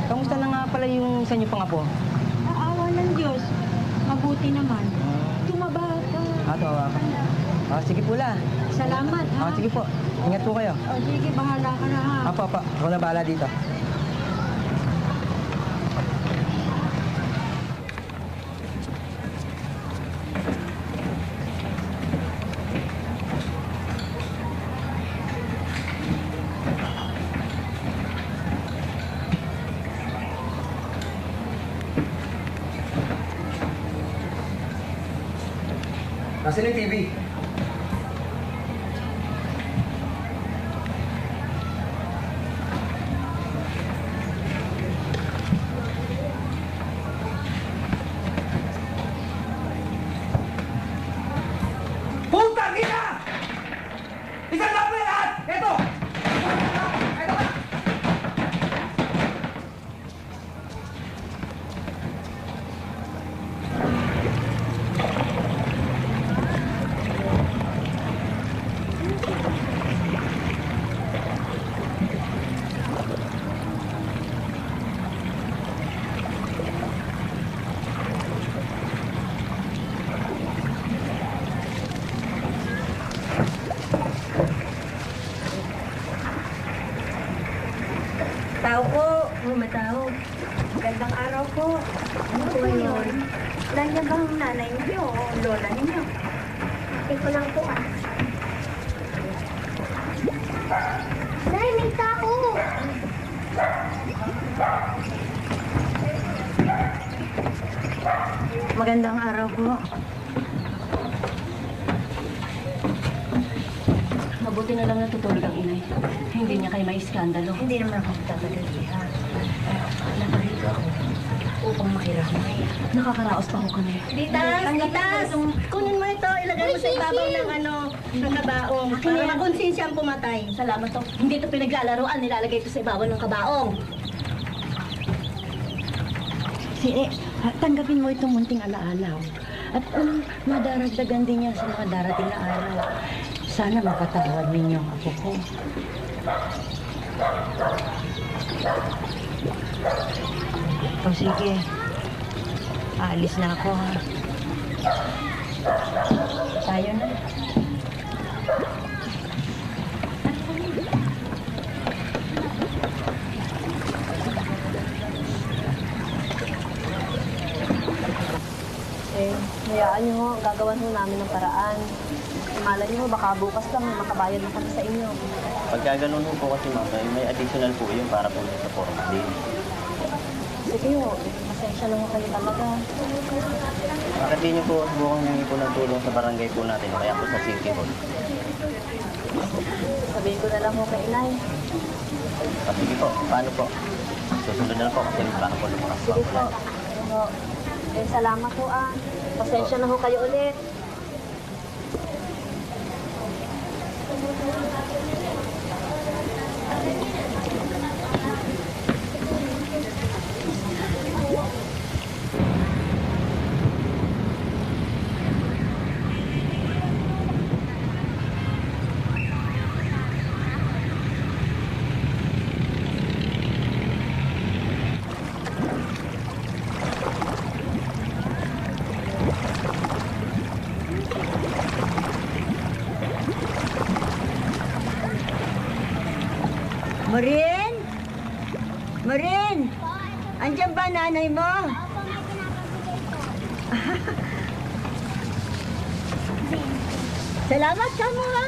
Kamusta na nga pala yung isa nyo pang apo? Naawa ng Diyos. Mabuti naman. Tumaba ka. Tawa ka. Sige po la. Salamat ha. Sige po. Ingat po kayo. Sige, bahala ka na ha. Apa. Ako na bahala dito. Nasaan yung TV? Putang ina! Isang lang lahat! Ito! Ito ka! Tao po. Matao. Gandang araw po. Ano po yun? Nandiyan ba ang nanay niyo o lola niyo? Ito lang po ah. Nay, may tao! Magandang araw po. Mabuti na lang natutulog ang inay. Hindi niya kayo may iskandalo. Hindi naman ako tatagalihan. Nakarito ako upang makiramay. Nakakaraos pa ako kanina. Ditas! Kunin mo ito, ilagay mo sa ibabaw ng ng kabaong. Para makonsensya ang pumatay. Salamat to. Hindi ito pinaglalaroan. Nilalagay ito sa ibabaw ng kabaong. Tanggapin mo itong munting alaalaw. At madaragdagan din yan sa mga darating na araw. Sana mapatawad ninyo ang apo ko. O sige, aalis na ako ha. Tayo na. Hayaan niyo ho, gagawan ho namin ng paraan. Malay nyo, baka bukas lang may makabayad na kami sa inyo. Pagka ganun po kasi ma'am, may additional po yun para po sa forma din. Sige ho, pasensya lang ho kayo talaga. Bakit di nyo po subukan humingi po ng tulong sa barangay po natin o kaya po sa City Hall? Sabihin ko na lang ho kay Inay. Sige po, paano po? Susunod na lang po kasi baka po lumakas po. Sige po. Salamat ho ah. Pasensya na ho kayo ulit. Marin? Marin? Andiyan ba nanay mo? Salamat ka mo ha.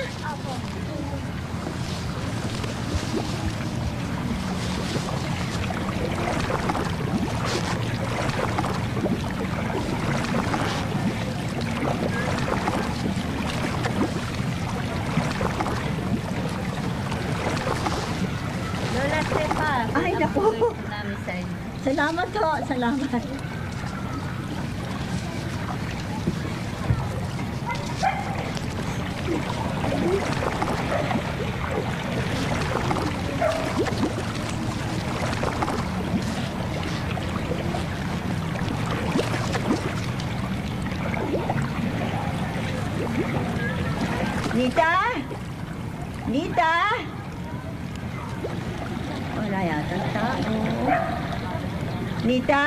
Lola Stepa. Ay, naku. Salamat ho, salamat. Nita? Nita? Wala yata tao. Nita?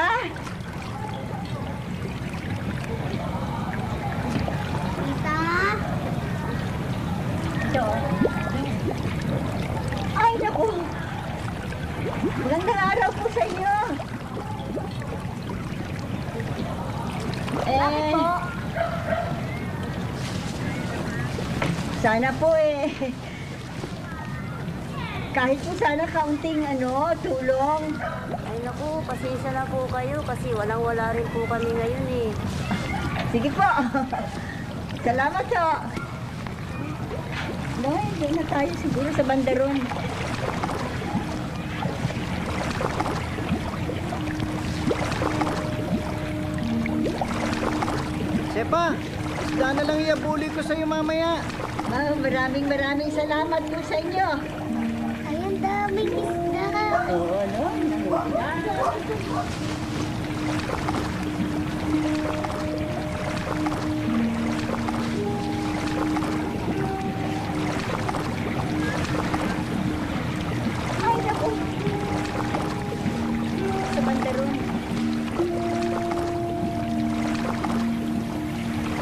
Tita? Ay, naku! Magandang araw po sa inyo! Bakit po? Sana po kahit po sana kaunting tulong. Ay naku, pasensya na po kayo kasi walang-wala rin po kami ngayon eh. Sige po. Salamat po. Dahil doon na tayo siguro sa bandaron. Sepa, sana lang iabuli ko sa'yo mamaya. Maraming salamat po sa inyo. Ay, ang daming isda. Oo, no? Ay, naku. Sa bandaron.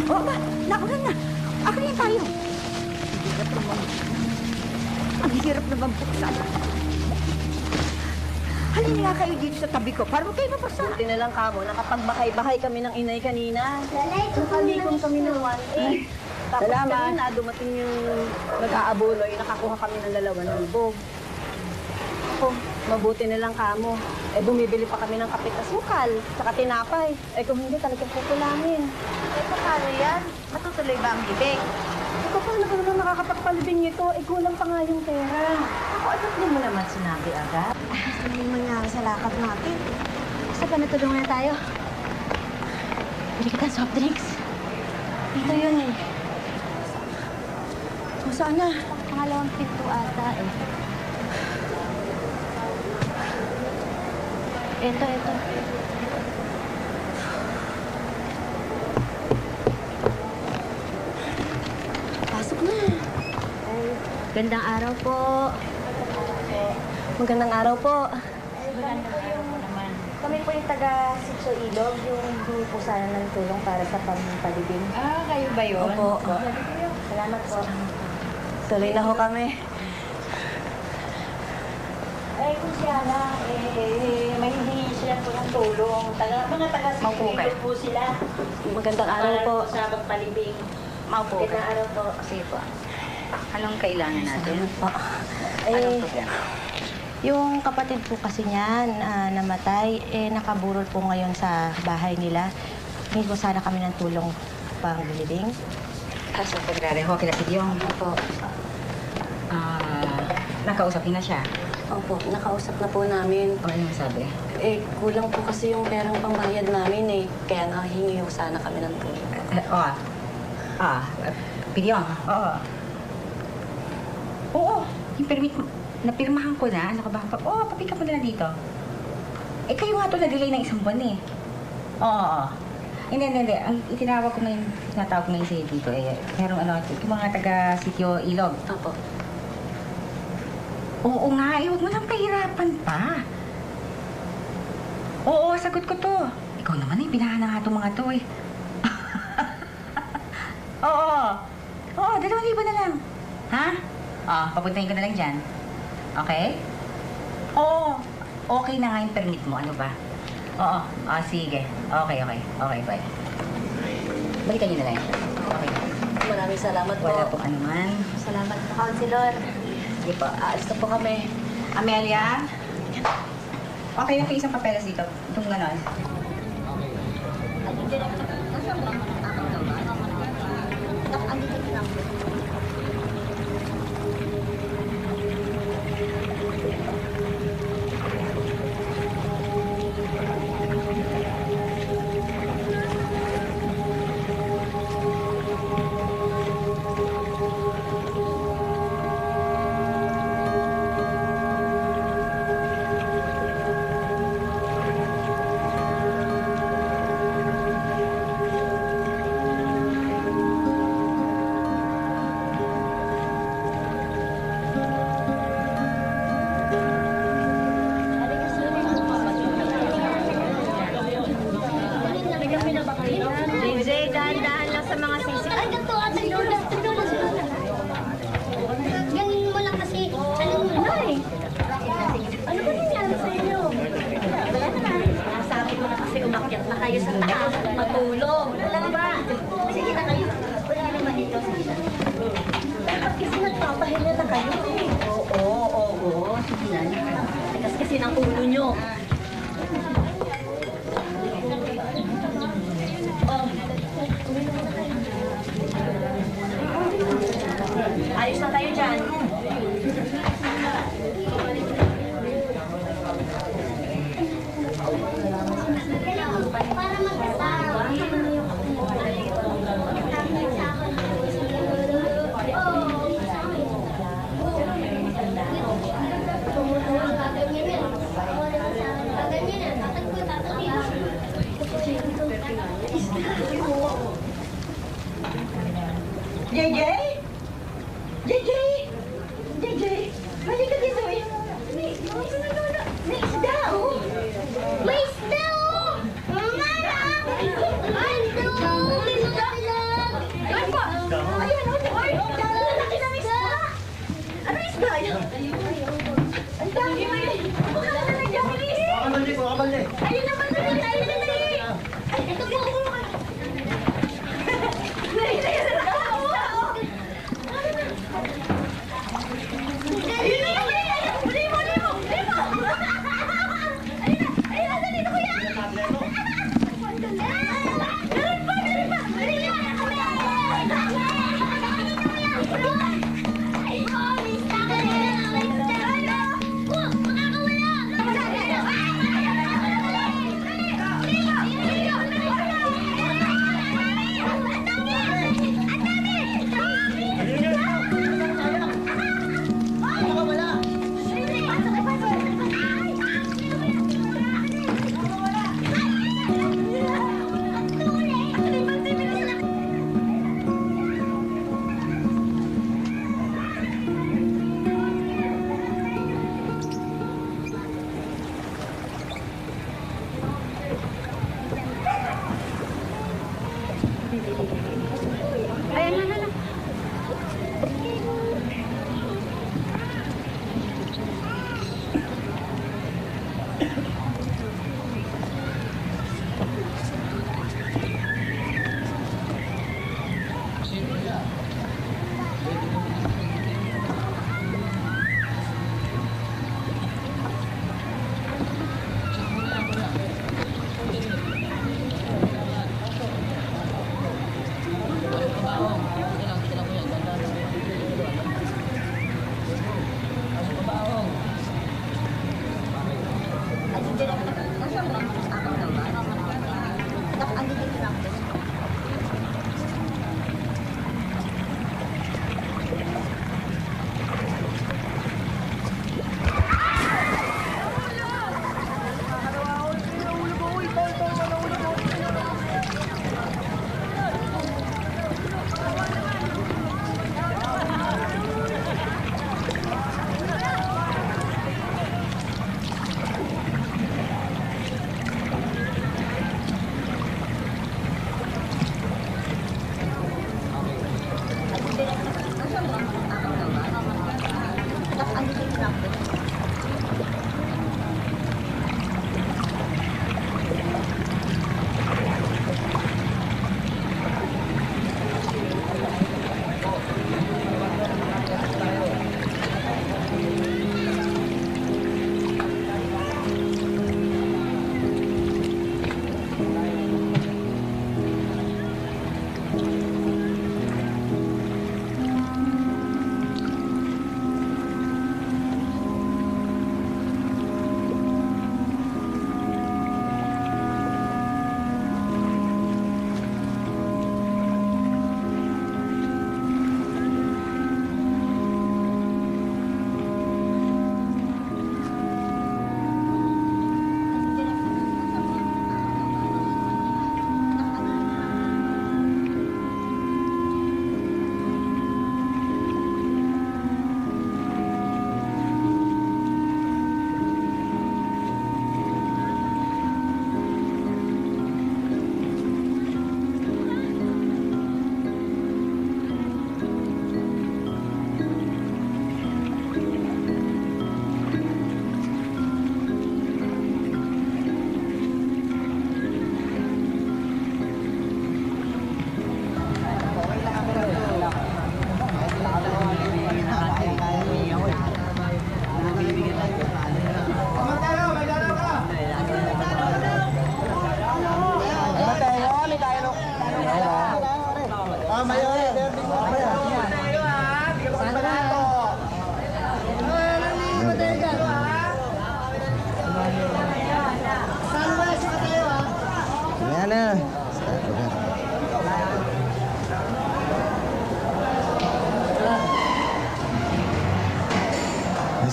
Oh, ba? Nakulan na. Akin tayo. Ang hirap naman buksan. Halina nga kayo dito sa tabi ko para huwag kayo mapasa. Buti na lang kamo, nakapagbahay-bahay kami ng inay kanina. Lalay, Nakalikom kami ng 1-8. Tapos Salamat. kanina, dumating yung nag-aabuloy, nakakuha kami ng 2,000. Ako, mabuti na lang kamo. Bumibili pa kami ng kape at sukal, saka tinapay. Kung hindi, talagang kukulangin. Paano yan? Matutuloy ba ang bibig? Paano ka naman nakakapagpalibing nito? Kulang pa nga yung pera. Ako, ano din mo naman sinabi agad? Ano yung mangyari sa lakad natin? Basta ba natulungan na tayo? Bili kita soft drinks. Dito yun eh. O sana? Pangalawang pinto ata eh. Ito. Pasok na. Gandang araw po. Magandang araw po. Kami po yung taga Sitio Ilog, yung humingi po sana ng tulong para sa pampalibing. Kayo ba yun? Opo. Salamat po. Tuloy na ho kami. Kung siya na, may hindi sila po ng tulong. Mga taga-Sitio po sila. Magandang araw po. Para sa pagpalibing. Maupo ka. Araw po. Sige po. Anong kailangan natin? Po. Anong problema? Yung kapatid po kasi niyan, namatay, nakaburol po ngayon sa bahay nila. Hindi po sana kami ng tulong pang bilibing. So, paglareho kila Pidyong. Opo. Nakausap niyo na siya. Opo, nakausap na po namin. O, anong sabi? Kulang po kasi yung perang pambayad namin Kaya nahingi ho sana kami ng tulong. Pidyong. Oo, yung permit mo. Napirmahan ko na. Ano ka ba? Papick up mo na dito. Kayo nga ito na-delay ng isang buwan Oo. Hindi. Ang tinatawag ko ngayon sa'yo dito merong yung mga taga-sityo Ilog. Opo. Oo nga, huwag mo nang pahirapan pa. Oo, sagot ko to. Ikaw naman pinahan na nga itong mga to Oo, 2,000 na lang. Ha? Papuntahin ko na lang dyan. Okay? Oo. Okay na nga yung permit mo. Ano ba? Oo. Sige. Okay. Bye. Balikan niyo na lang. Okay. Maraming salamat po. Wala pong anuman. Salamat po, Counselor. Sige po. Aalis na po kami. Amelia? Okay na po isang papeles dito. Itong ganon. JJ, dahan-dahan lang sa mga sisig. Ay, ganito, ate Lola. Ganin mo lang kasi. Ano mo? Ay! Ano ba nangyari sa inyo? Wala naman. Sabi ko na kasi umakyat na kayo sa taas. Matulog. Wala ba? Sige na kayo. Wala naman ito. Dapat kasi nagpapahinga na kayo Oo. Sige na. Kasi ng ulo nyo. Ayos na tayo dyan. Para magkasama. JJ! Balik ka dito May isda May isda Mama! Ay, no! May mga ilag! Ay po! Ayan, oy! Laki ng isda! Ano isda? Ang dami mo yun! Baka na nagyari! Kabalde! Ayun naman na rin! Ayun na rin! Ay, ito po!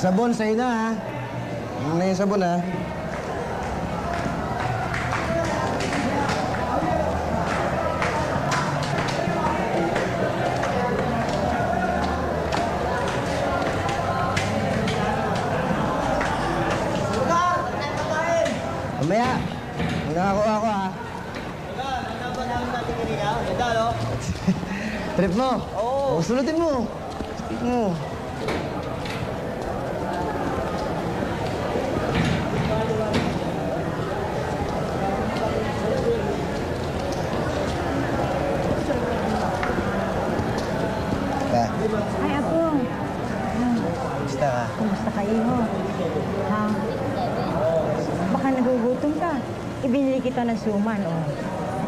Sabon, sa'yo na ha. Ano na yung sabon ha? Mamaya, magkakakuha ako ha. Trip mo? Oo. Sunutin mo. Speak mo. Ay, Apo. Kumusta ka? Kumusta kayo? Ha? Baka nagugutom ka. Ibinili kita ng suman, oh.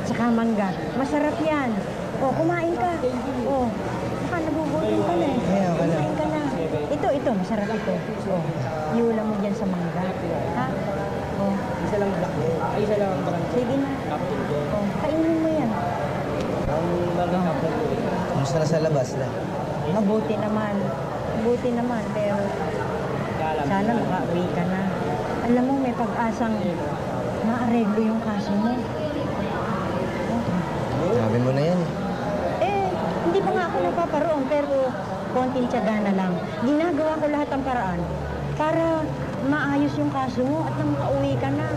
At saka mangga. Masarap yan. Oh, kumain ka. Oh, baka nagugutom ka na eh. Kumain ka na. Ito, masarap ito. Oh, iulam mo dyan sa mangga. Ha? Oh. Isa lang black mo. Ay, isa lang black. Sige na. Oh, kainin mo yan. Ang magandang po. Kumusta na sa labas na? Mabuti naman. Mabuti naman, pero sana makauwi ka na. Alam mo, may pag-asang maareglo yung kaso mo. Sabi mo na yan. Eh, hindi pa nga ako napaparoon, pero konting tiyaga na lang. Ginagawa ko lahat ng paraan para maayos yung kaso mo at nang makauwi ka na.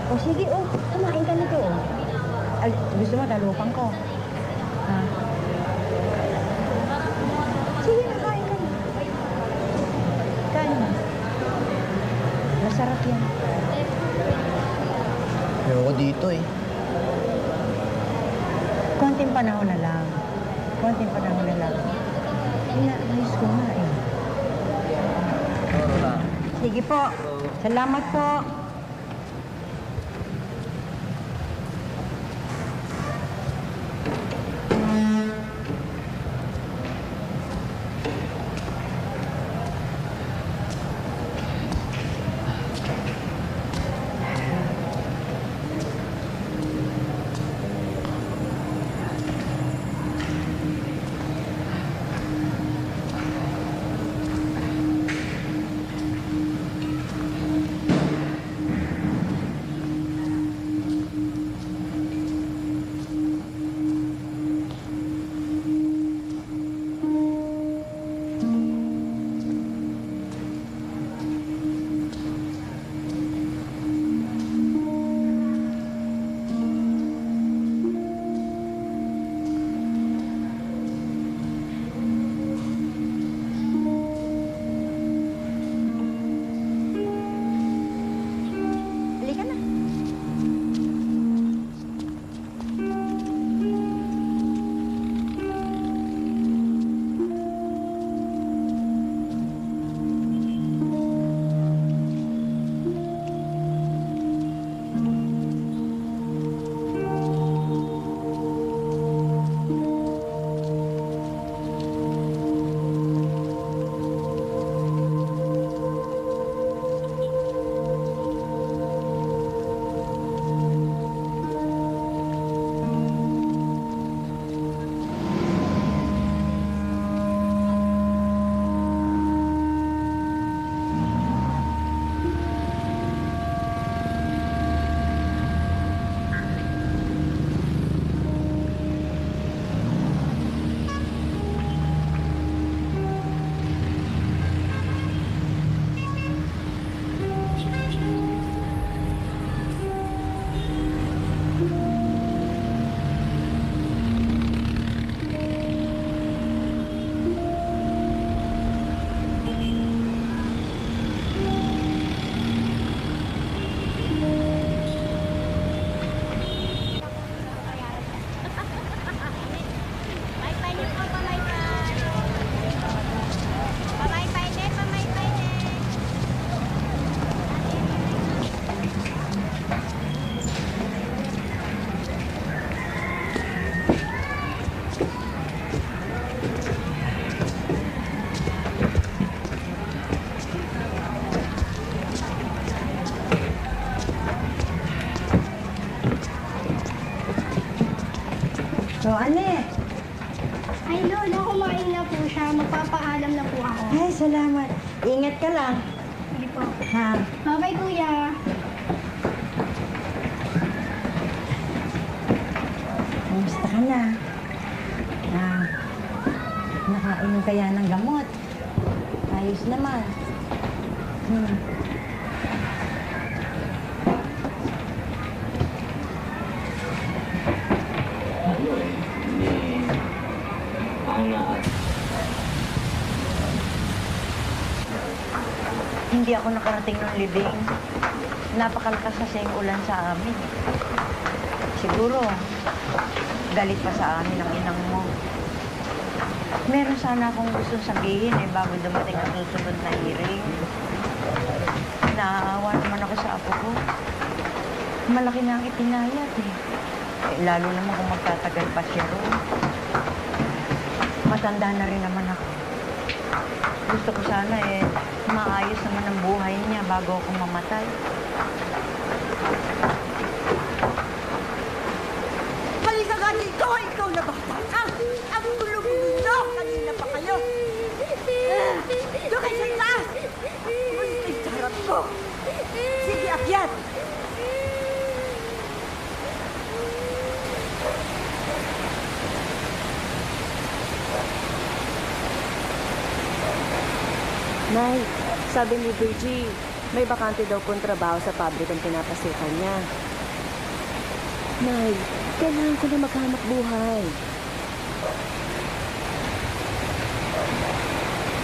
O sige, oh, kumain ka nito, oh. Ay, gusto mo, talupang ko. Ha? Sige na, kain ka na. Kain na. Masarap yan. Ewan ko dito eh. Konting panahon na lang. Konting panahon na lang. Inaayos ko nga eh. Sige po. Salamat po. Ay, salamat. Ingat ka lang. Sige po. Ha? Bye-bye, kuya. Kumusta ka na? Nakainom kaya ng gamot? Ayos naman. Hindi ako nakarating ng libing. Napakalakas kasi yung ulan sa amin. Siguro, galit pa sa amin ang inang mo. Meron sana akong gustong sabihin bago dumating ang susunod na hearing. Naaawa naman ako sa apo ko. Malaki na ang ipinayat lalo naman kung magtatagal pa siya roon. Matanda na rin naman ako. Gusto ko sana maayos naman ang buhay niya bago ako mamatay. Halika ka dito! Ikaw na bata ka! Ang gulo-gulo! Kanina pa kayo! Doon kayo sa taas! Muntik sa harap ko! Sige, akyat! Nay, sabi ni Virgie, may bakante daw pong trabaho sa pabrikang pinapasukan niya. Nay, kailangan ko na maghanap buhay.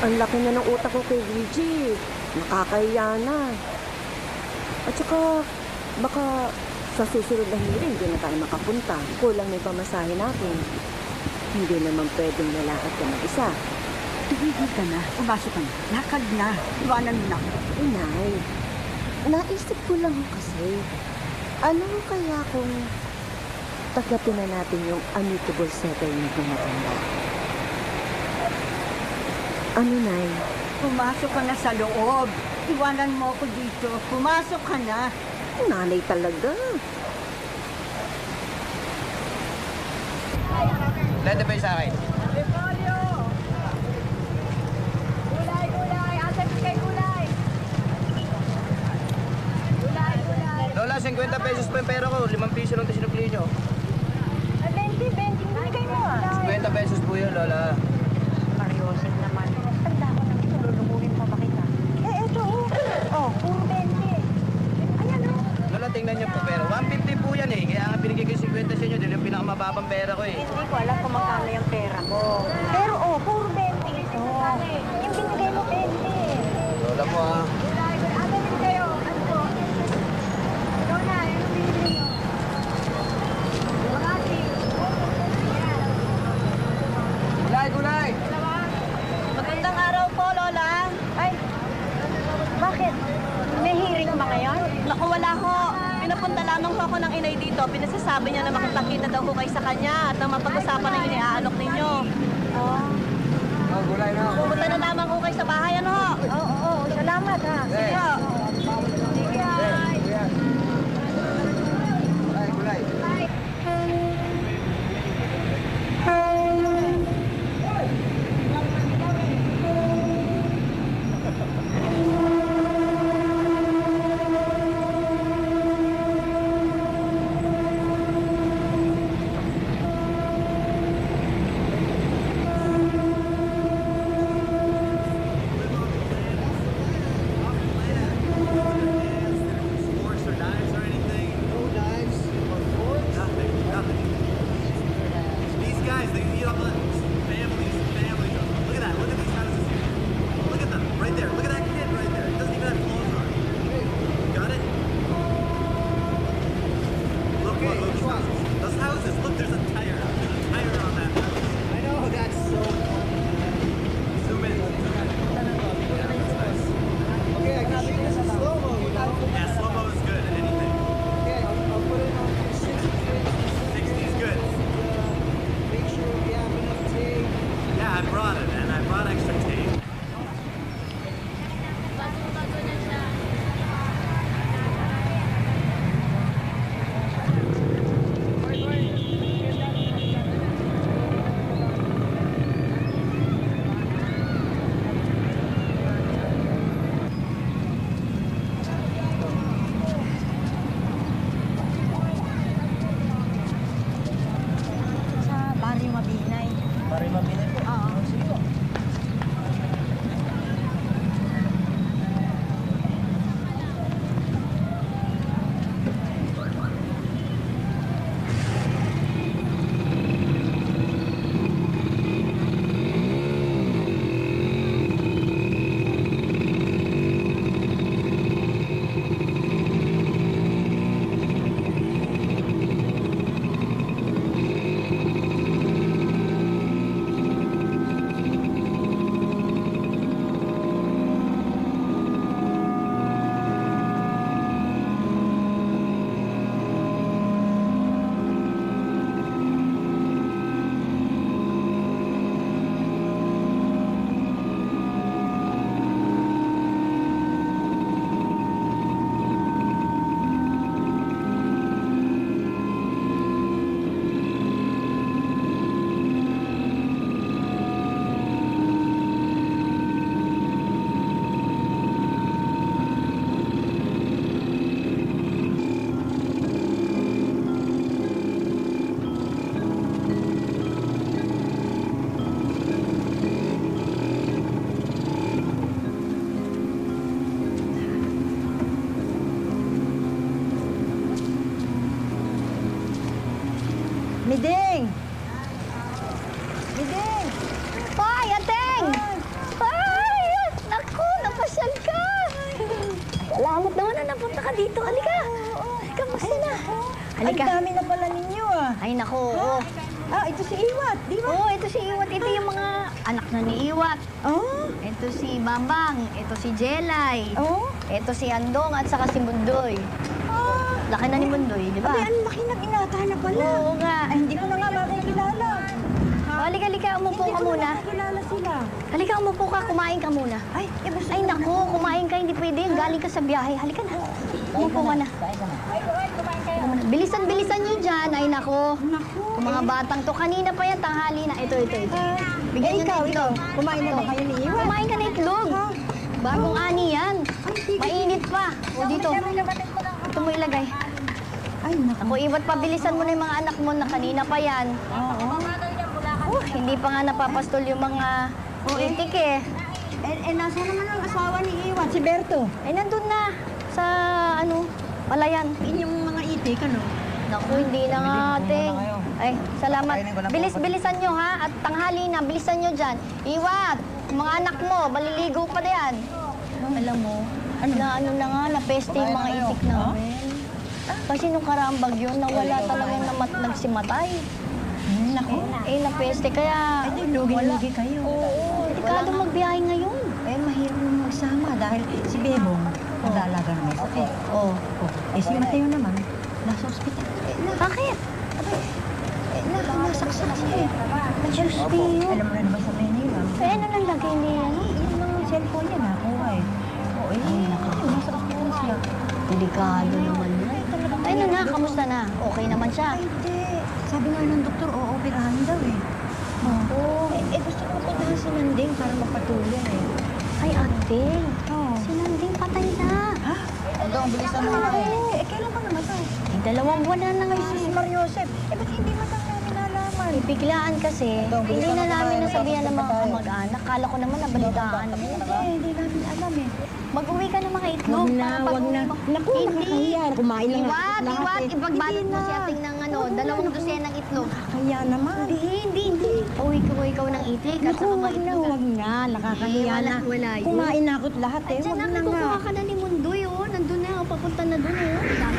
Ang laki na ng utak ko kay Virgie. Nakakahiya na. At saka, baka sa susunod na hearing, hindi na tayo makapunta. Kulang na yung pamasahe natin. Hindi naman pwedeng lalakad ka mag-isa. Tumigil ka na. Pumasok ka na. Lakad na. Iwanan mo na. Inay, naisip ko lang kasi, ano kaya kung tagapin na natin yung amicable settlement na matanda? Ano, Nay? Pumasok ka na sa loob. Iwanan mo ako dito. Pumasok ka na. Nanay talaga. Lede ba yung sa akin? Lola, 50 pesos pa yung pera ko. 5 piso lang ito sinukli nyo. 20, binigay mo 50 pesos po yun, Lola. Mariosip naman. Tanda ko nang ito, lulumuhin pa ba kita? Eto puro 20. Ayan Lola, tingnan nyo po pera. 150 po yan Kaya nga binigay ko yung 50 sa inyo. Dito yung pinakamababang pera ko Hindi ko alam kung magkano yung pera mo. Pero puro 20 ito. Yung binigay mo 20. Lola po Gulay! Magandang araw po, Lola. Ay, bakit? May hearing ba ngayon? Naku, wala ho. Pinapunta lamang ho ako ng inay dito. Pinasasabi niya na makipagkita daw ho kayo sa kanya at na mapag-usapan na yung iniaalok ninyo. Gulay na. Pumunta na lamang ho kayo sa bahay, ano ho? Oo, salamat ha. Sige ho. Gulay. Ang dami na pala ninyo ah. Ay, naku, oo. Ah, ito si Iwat, di ba? Oo, ito si Iwat. Ito yung mga anak na ni Iwat. Oh? Ito si Bambang. Ito si Jelay. Oh? Ito si Andong at saka si Mundoy. Ah. Laki na ni Mundoy, di ba? Abay, ang laki na binata na pala. Oo nga. Ay, hindi ko na nga makikilala. Halika, umupo ka muna. Hindi ko na makikilala sila. Halika, umupo ka. Kumain ka muna. Ay, gusto Ay, naku, kumain ka. Hindi pwede. Galing ka sa biyahe. Halika na. Umupo ka na. Bilisan nyo dyan. Ay, naku. Yung mga batang to. Kanina pa yan, tanghali na. Ito. Bigyan nyo na itlog. Kumain na ba kayo ni Iwan? Kumain ka na itlog. Bagong ani yan. Mainit pa. O, dito. Ito mo ilagay. Ay, naku. Ako, Iwat, pabilisan mo na yung mga anak mo na kanina pa yan. Oo. Hindi pa nga napapastol yung mga itik eh. Nasa naman ang asawa ni Iwan? Si Berto? Nandun na. Sa, palayan. Inyong mga itik, ano? Naku, hindi na nga, ating. Ay, salamat. Bilisan nyo, ha? At tanghali na, bilisan nyo dyan. Iwat, mga anak mo, maliligo pa diyan. Alam mo, na nga, napeste yung mga itik namin. Kasi nung karaang bagyo, nawala talagang nagsimatay. Naku. Napeste, kaya... Ay, lugi-lugi kayo. Oo, delikado magbiyahe ngayon. Mahirap yung magsama dahil si Bebong, nag-aalaga ng may sakit. Oo. Si Mateo naman, nasa ospital. Bakit? Nasaksak siya eh. Nag-hospital. Alam mo na naman sa Manila. Ano lang lagay niya? Yung mga cellphone niya nakuha eh. Oo, nasa ospital siya. Delikado naman yun. Ay, kamusta na? Okay naman siya? Hindi. Sabi nga ng doktor, operahan daw eh. Oo. Gusto ko puntahan si Nanding para magpatulong eh. Ay, ate. Si Nanding patay na. Ha? Andong, bilisan mo na eh. Kailan pa namatay? 2 buwan na ngayon. Si Mariosep. Ba't hindi matang namin nalaman? Biglaan kasi. Hindi na namin nasabihan ng mga kamag-anak. Kala ko naman nabalitaan mo. Hindi namin alam eh. Mag-uwi ka ng mga itlog. Wag na. Naku, nakakahiya. Kumain lang Iwat, ipagbalot mo si ating ng 2 dosenang itlog. Nakakahiya naman. Hindi. Uwi ikaw ng itik at saka mga itlog. Wag na. Nakakahiya na. Wala yun. Kumain na ako't lahat eh. Diyan Wag na, na nga. kukuha ka na ni Mundoy, Nandun na, papunta na dun, Dami na.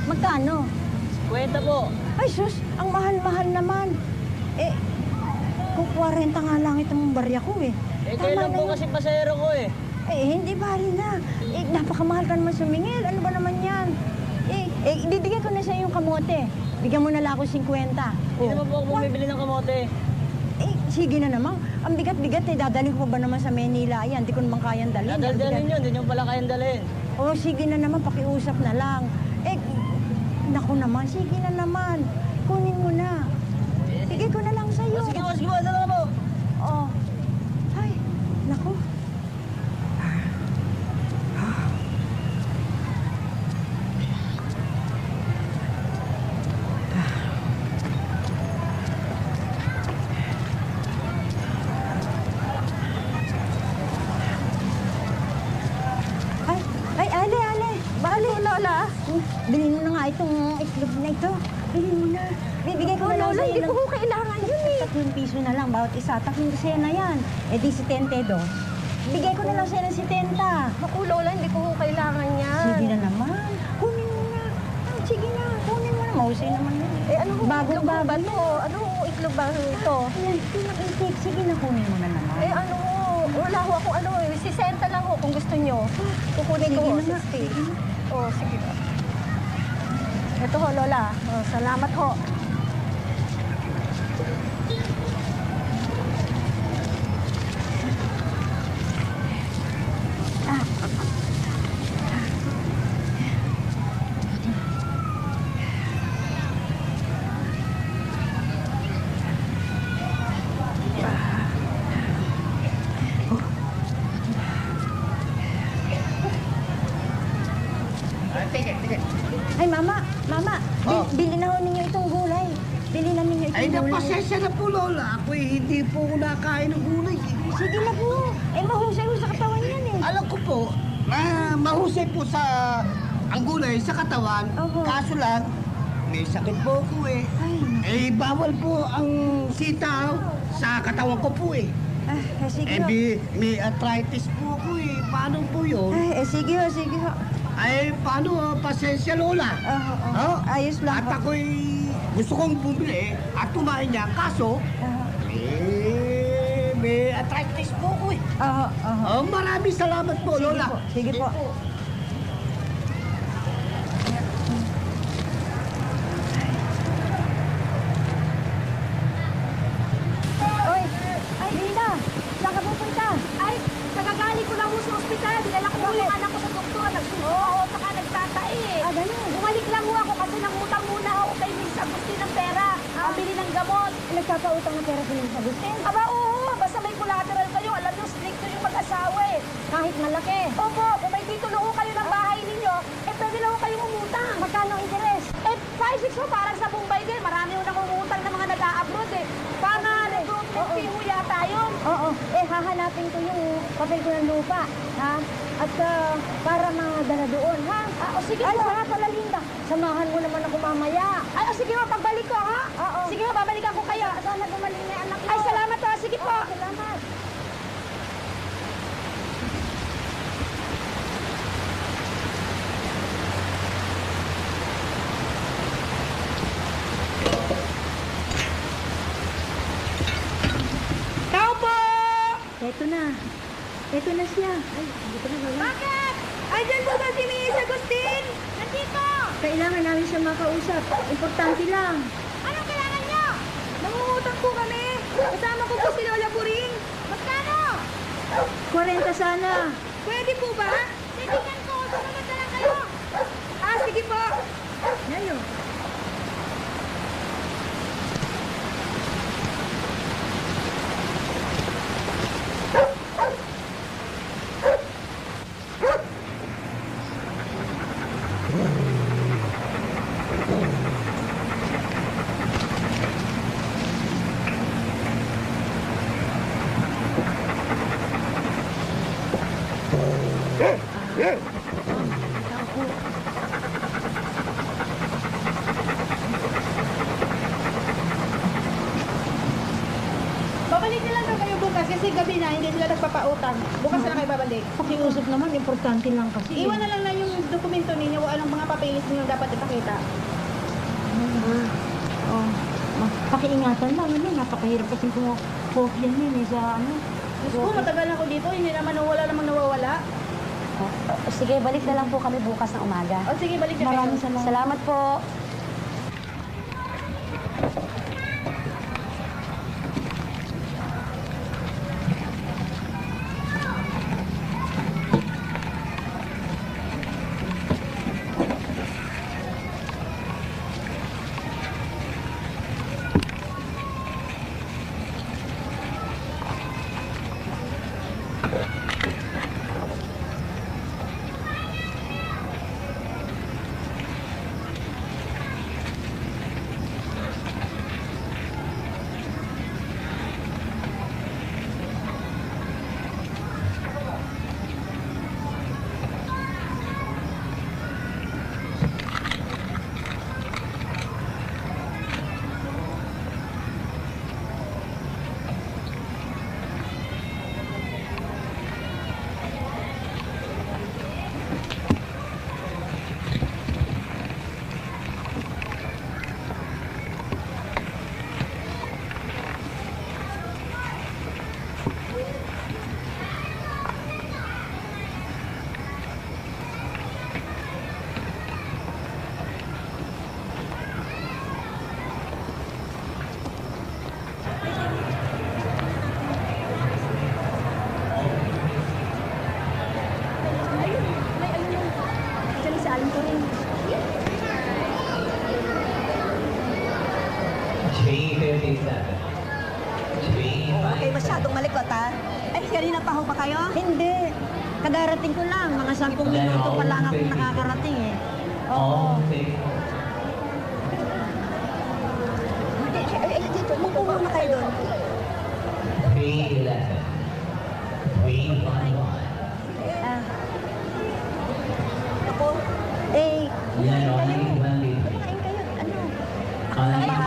Magkano? 50 po. Ay, sus, ang mahal-mahal naman. Kung 40 nga lang itong barya ko eh. Kailan po kasi pasahero ko eh. Hindi bali na. Napakamahal ka naman sumingil. Ano ba naman yan? Ibibigay ko na sa yung kamote. Bigyan mo na lang ako 50. Hindi naman po ako bumibili ng kamote. Sige na naman. Ang bigat-bigat eh. Dadalhin ko pa ba naman sa Manila? Yan, di ko naman kayang dalhin. Dadalhin yun, hindi nyo pala kayang dalhin. Sige na naman, pakiusap na lang. Naku naman, sige na naman. Kunin mo na. Bigay ko na lang sa'yo. Sige po, dala ka po. Ay, naku. Ay, Ale. Bali, Lola. Bilhin mo na nga itong itlog na ito. Bilhin mo na. Bibigay ko na lang sa'yo. Hindi ko kailangan yun eh. 3 piso na lang bawat isa. 3 dosena yan. Di 70 do. Bigay ko na lang sa'yo ng 70. Naku, Lola, hindi ko kailangan yan. Sige na naman. Kunin mo na. Sige na. Kunin mo na. Mahusay naman yun. Anong itlog ba to? Anong itlog ba ito? Ayan, pinag-intake. Sige na, kunin mo na naman. Ano? Wala ho akong ano eh. 60 lang ho kung gusto nyo. Kukunin ko ho, 60. Oh, sige po. Ito ho, Lola. Oh, salamat ho. Ay, Mama, bili na ho ninyo itong gulay. Bili na ninyo itong Ay, gulay. napasensya na po, Lola. Ako hindi po ako nakain ng gulay. Sige na po. Eh, mahusay ho sa katawan yan eh. Alam ko po, mahusay po sa ang gulay sa katawan. Kaso lang, may sakit po ako eh. Eh, bawal po ang sitaw sa katawan ko po eh. Sige Eh, ho. may arthritis po ako eh. Paano po yun? Sige ho, sige ho. Ay, paano? Pasensya, Lola. Oh, ayos lang. At ako'y gusto kong bumili at kumain niya. Kaso, may arthritis po ako eh. Maraming salamat po, Lola. Sige po. Oy, ay, Lina, saan ka pupunta? Ay, kagagali ko lang sa ospital. Dinala ko yung anak ko sa doktor. Oo, saka nagtatae. Ganun. Bumalik lang ako kasi nangutang muna ako kay Miss Agustin ng pera. Pabili ng gamot. Nagkakautang ng pera kay Miss Agustin? Aba, oo. Basta may collateral kayo. Alam nyo, strict yung mag-asawa eh. Kahit malaki? Opo, kung may titulo ko kayo ng bahay ninyo, pwede lang ko kayong umutang. Magkano ang interes? 5-6 mo, parang sa Bombay din. Marami mo nang umutang ng mga nag-a-abroad eh. Para recruitment fee mo yata yun. Oo, hahanapin ko yung papel ko ng lupa. Ha? At para mga dala doon, ha? Sige po. Ay, sarap pala, Linda. Samahan mo naman ako mamaya. Ay, sige mo, pagbalik ko, ha? Oo. Sige mo, babalikan ko kayo. Sana gumaling na yung anak ko. Ay, salamat po. Sige po. Salamat. Tao po! Ito na siya. Ay, dito na wala. Bakit? Ay, dyan po ba si Miss Agustin? Nandito! Kailangan namin siya makausap. Importante lang. Anong kailangan niyo? Nangungutang po kami. Kasama ko po si Lola Puring. Magkano? 40 sana. Pwede po ba? Titignan ko. Sumunod na lang kayo. Sige po. Ngayon. Babalik nila daw kayo bukas kasi gabi na, hindi sila nagpapautang. Bukas na kayo babalik. Pakiusap naman, importante lang kasi. Iwan na lang yung dokumento ninyo o anong mga papeles ninyo dapat ipakita. Pakiingatan lang, napakahirap kasi kung kopyan yun sa ano. Gusto matagal ako dito, hindi naman wala namang nawawala. Sige, balik na lang po kami bukas ng umaga. Sige, balik na kayo. Maraming salamat po. Okay, masyadong malikot ha. Eh, kanina pa ho ba kayo? Hindi. Kadarating ko lang. Mga 10 minuto pa lang ako nakakarating eh. Oo. Dito, mupo muna kayo doon. 311. 311. Ako, kumain kayo. Ano?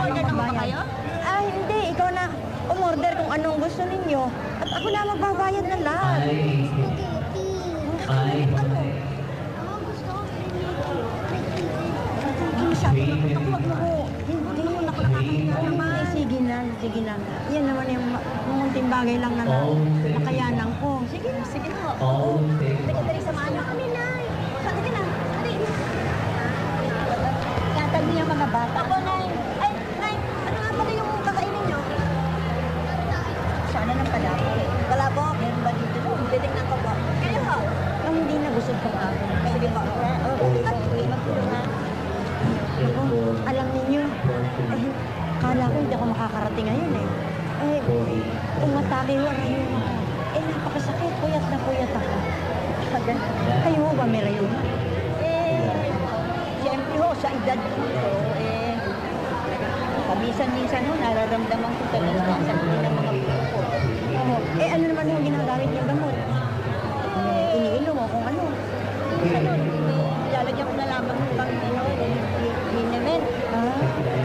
Order na ba kayo? Ah, hindi. Ikaw na umorder kung anong gusto ninyo. At ako na magbabayad na lahat. Sige na, sige na. Yan naman yung munting bagay lang na nakayanan ko. Sige na, sige na. Teka, tari, samahan niyo kami na. Sige na, tari. Katag niya mga bata. Ako, Nay. Ay, Nay, ano nga pala yung kakainin niyo? Sana ng palabok eh. Palabok? Meron ba dito? Titignan ko ba? Kayo ho? Ang hindi na gusto ko nga. Sige ba? Okay, magtulong na. Ako, alam ninyo, kala ko hindi ako makakarating ngayon eh. Umatake ho ngayon ako. Napakasakit. Puyat na puyat ako. Kayo ho ba may rayon? Siyempre ho, sa edad ko, paminsan-minsan ho, nararamdaman ko talaga ang sakit ng mga buto ko. Ano naman yung ginagamit niyong gamot? Iniinom mo kung ano. Lalagyan ko na lamang ng liniment.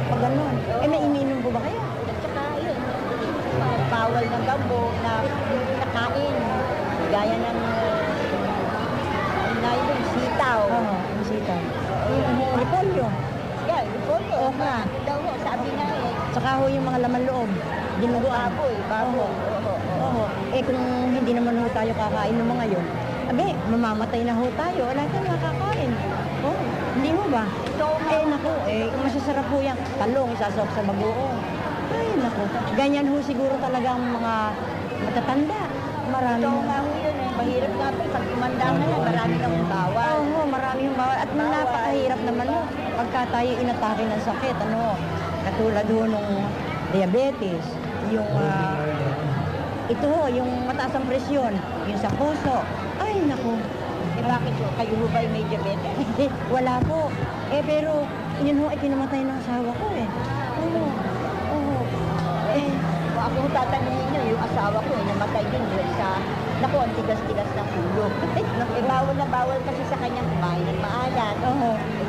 Pag ganun. May iniinom po ba kayo? At saka yun, bawal ng gambo na nakain. Gaya ng sitaw. Yung sitaw. Yung repolyo. Yeah, repolyo. Oo nga. Daw ho, sabi nga eh. Saka ho yung mga laman loob. Dinugo apoy, babo. Oo. Kung hindi naman ho tayo kakain ng mga yun, mamamatay na ho tayo. Wala tayong makakain. Hindi mo ba? Naku, masasarap ho yan. Talong, isasok sa bagoong. Ay, naku. Ganyan ho siguro talagang mga matatanda. Marami. Ito nga ho yun eh. Mahirap nga po. Pag imanda na yan, marami kang bawal. Oo, marami yung bawal. At napakahirap naman ho. Pagka tayo inatake ng sakit, katulad ho nung diabetes, yung, ito ho, yung mataas ang presyon, yung sa puso. Ay, naku. Bakit ho? Kayo ho ba may diabetes? Wala po. Pero, yun ho, pinamatay ng asawa ko eh. Oo. Ako ho tatanungin nyo, yung asawa ko namatay din doon sa, naku, ang tigas-tigas ng ulo. Bawal na bawal kasi sa kanyang kumain ng maalat.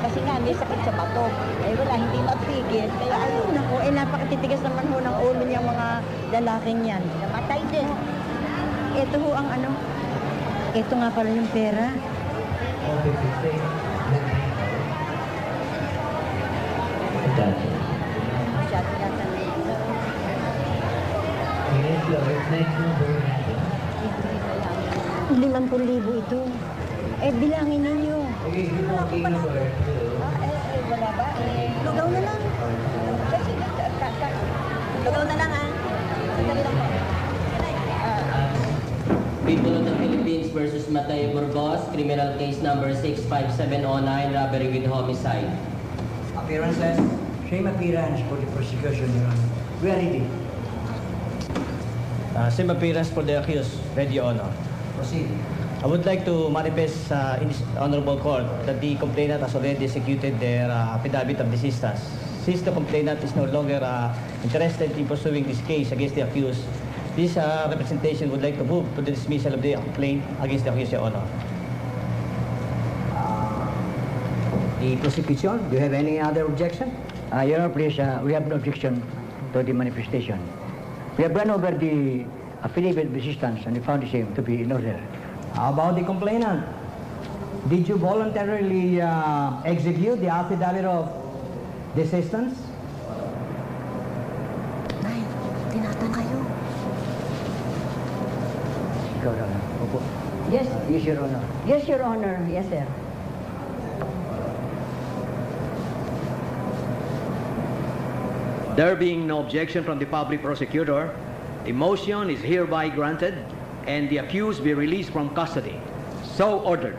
Kasi nga, may sakit sa bato. Wala, hindi mapigil. Kaya ayun. Naku, napakatitigas naman ho ng ulo niyang mga lalaking yan. Namatay din. Ito ho ang ano, ito nga pala yung pera. Masyado yata na. 50,000 ito. Bilangin ninyo. Wala ba? Lugaw na lang. Lugaw na lang Sandali lang po. People of the Philippines versus Mateo Burgos, criminal case number 65709, robbery with homicide. Appearances? Same appearance for the prosecution, Your Honor. We are ready. Same appearance for the accused, ready, Your Honor. Proceed. I would like to manifest in this honorable court that the complainant has already executed their affidavit of desistance. Since the complainant is no longer interested in pursuing this case against the accused, this representation would like to move to the dismissal of the complaint against the accused, Your Honor. The prosecution, do you have any other objection? Your Honor, please, we have no objection to the manifestation. We have run over the affidavit of resistance and we found the same to be in order. How about the complainant? Did you voluntarily execute the affidavit of desistance? Nay, tinatan kayo. Ikaw, Your Honor. Opo. Yes. Yes, Your Honor. Yes, Your Honor. Yes, sir. There being no objection from the public prosecutor, the motion is hereby granted and the accused be released from custody. So ordered.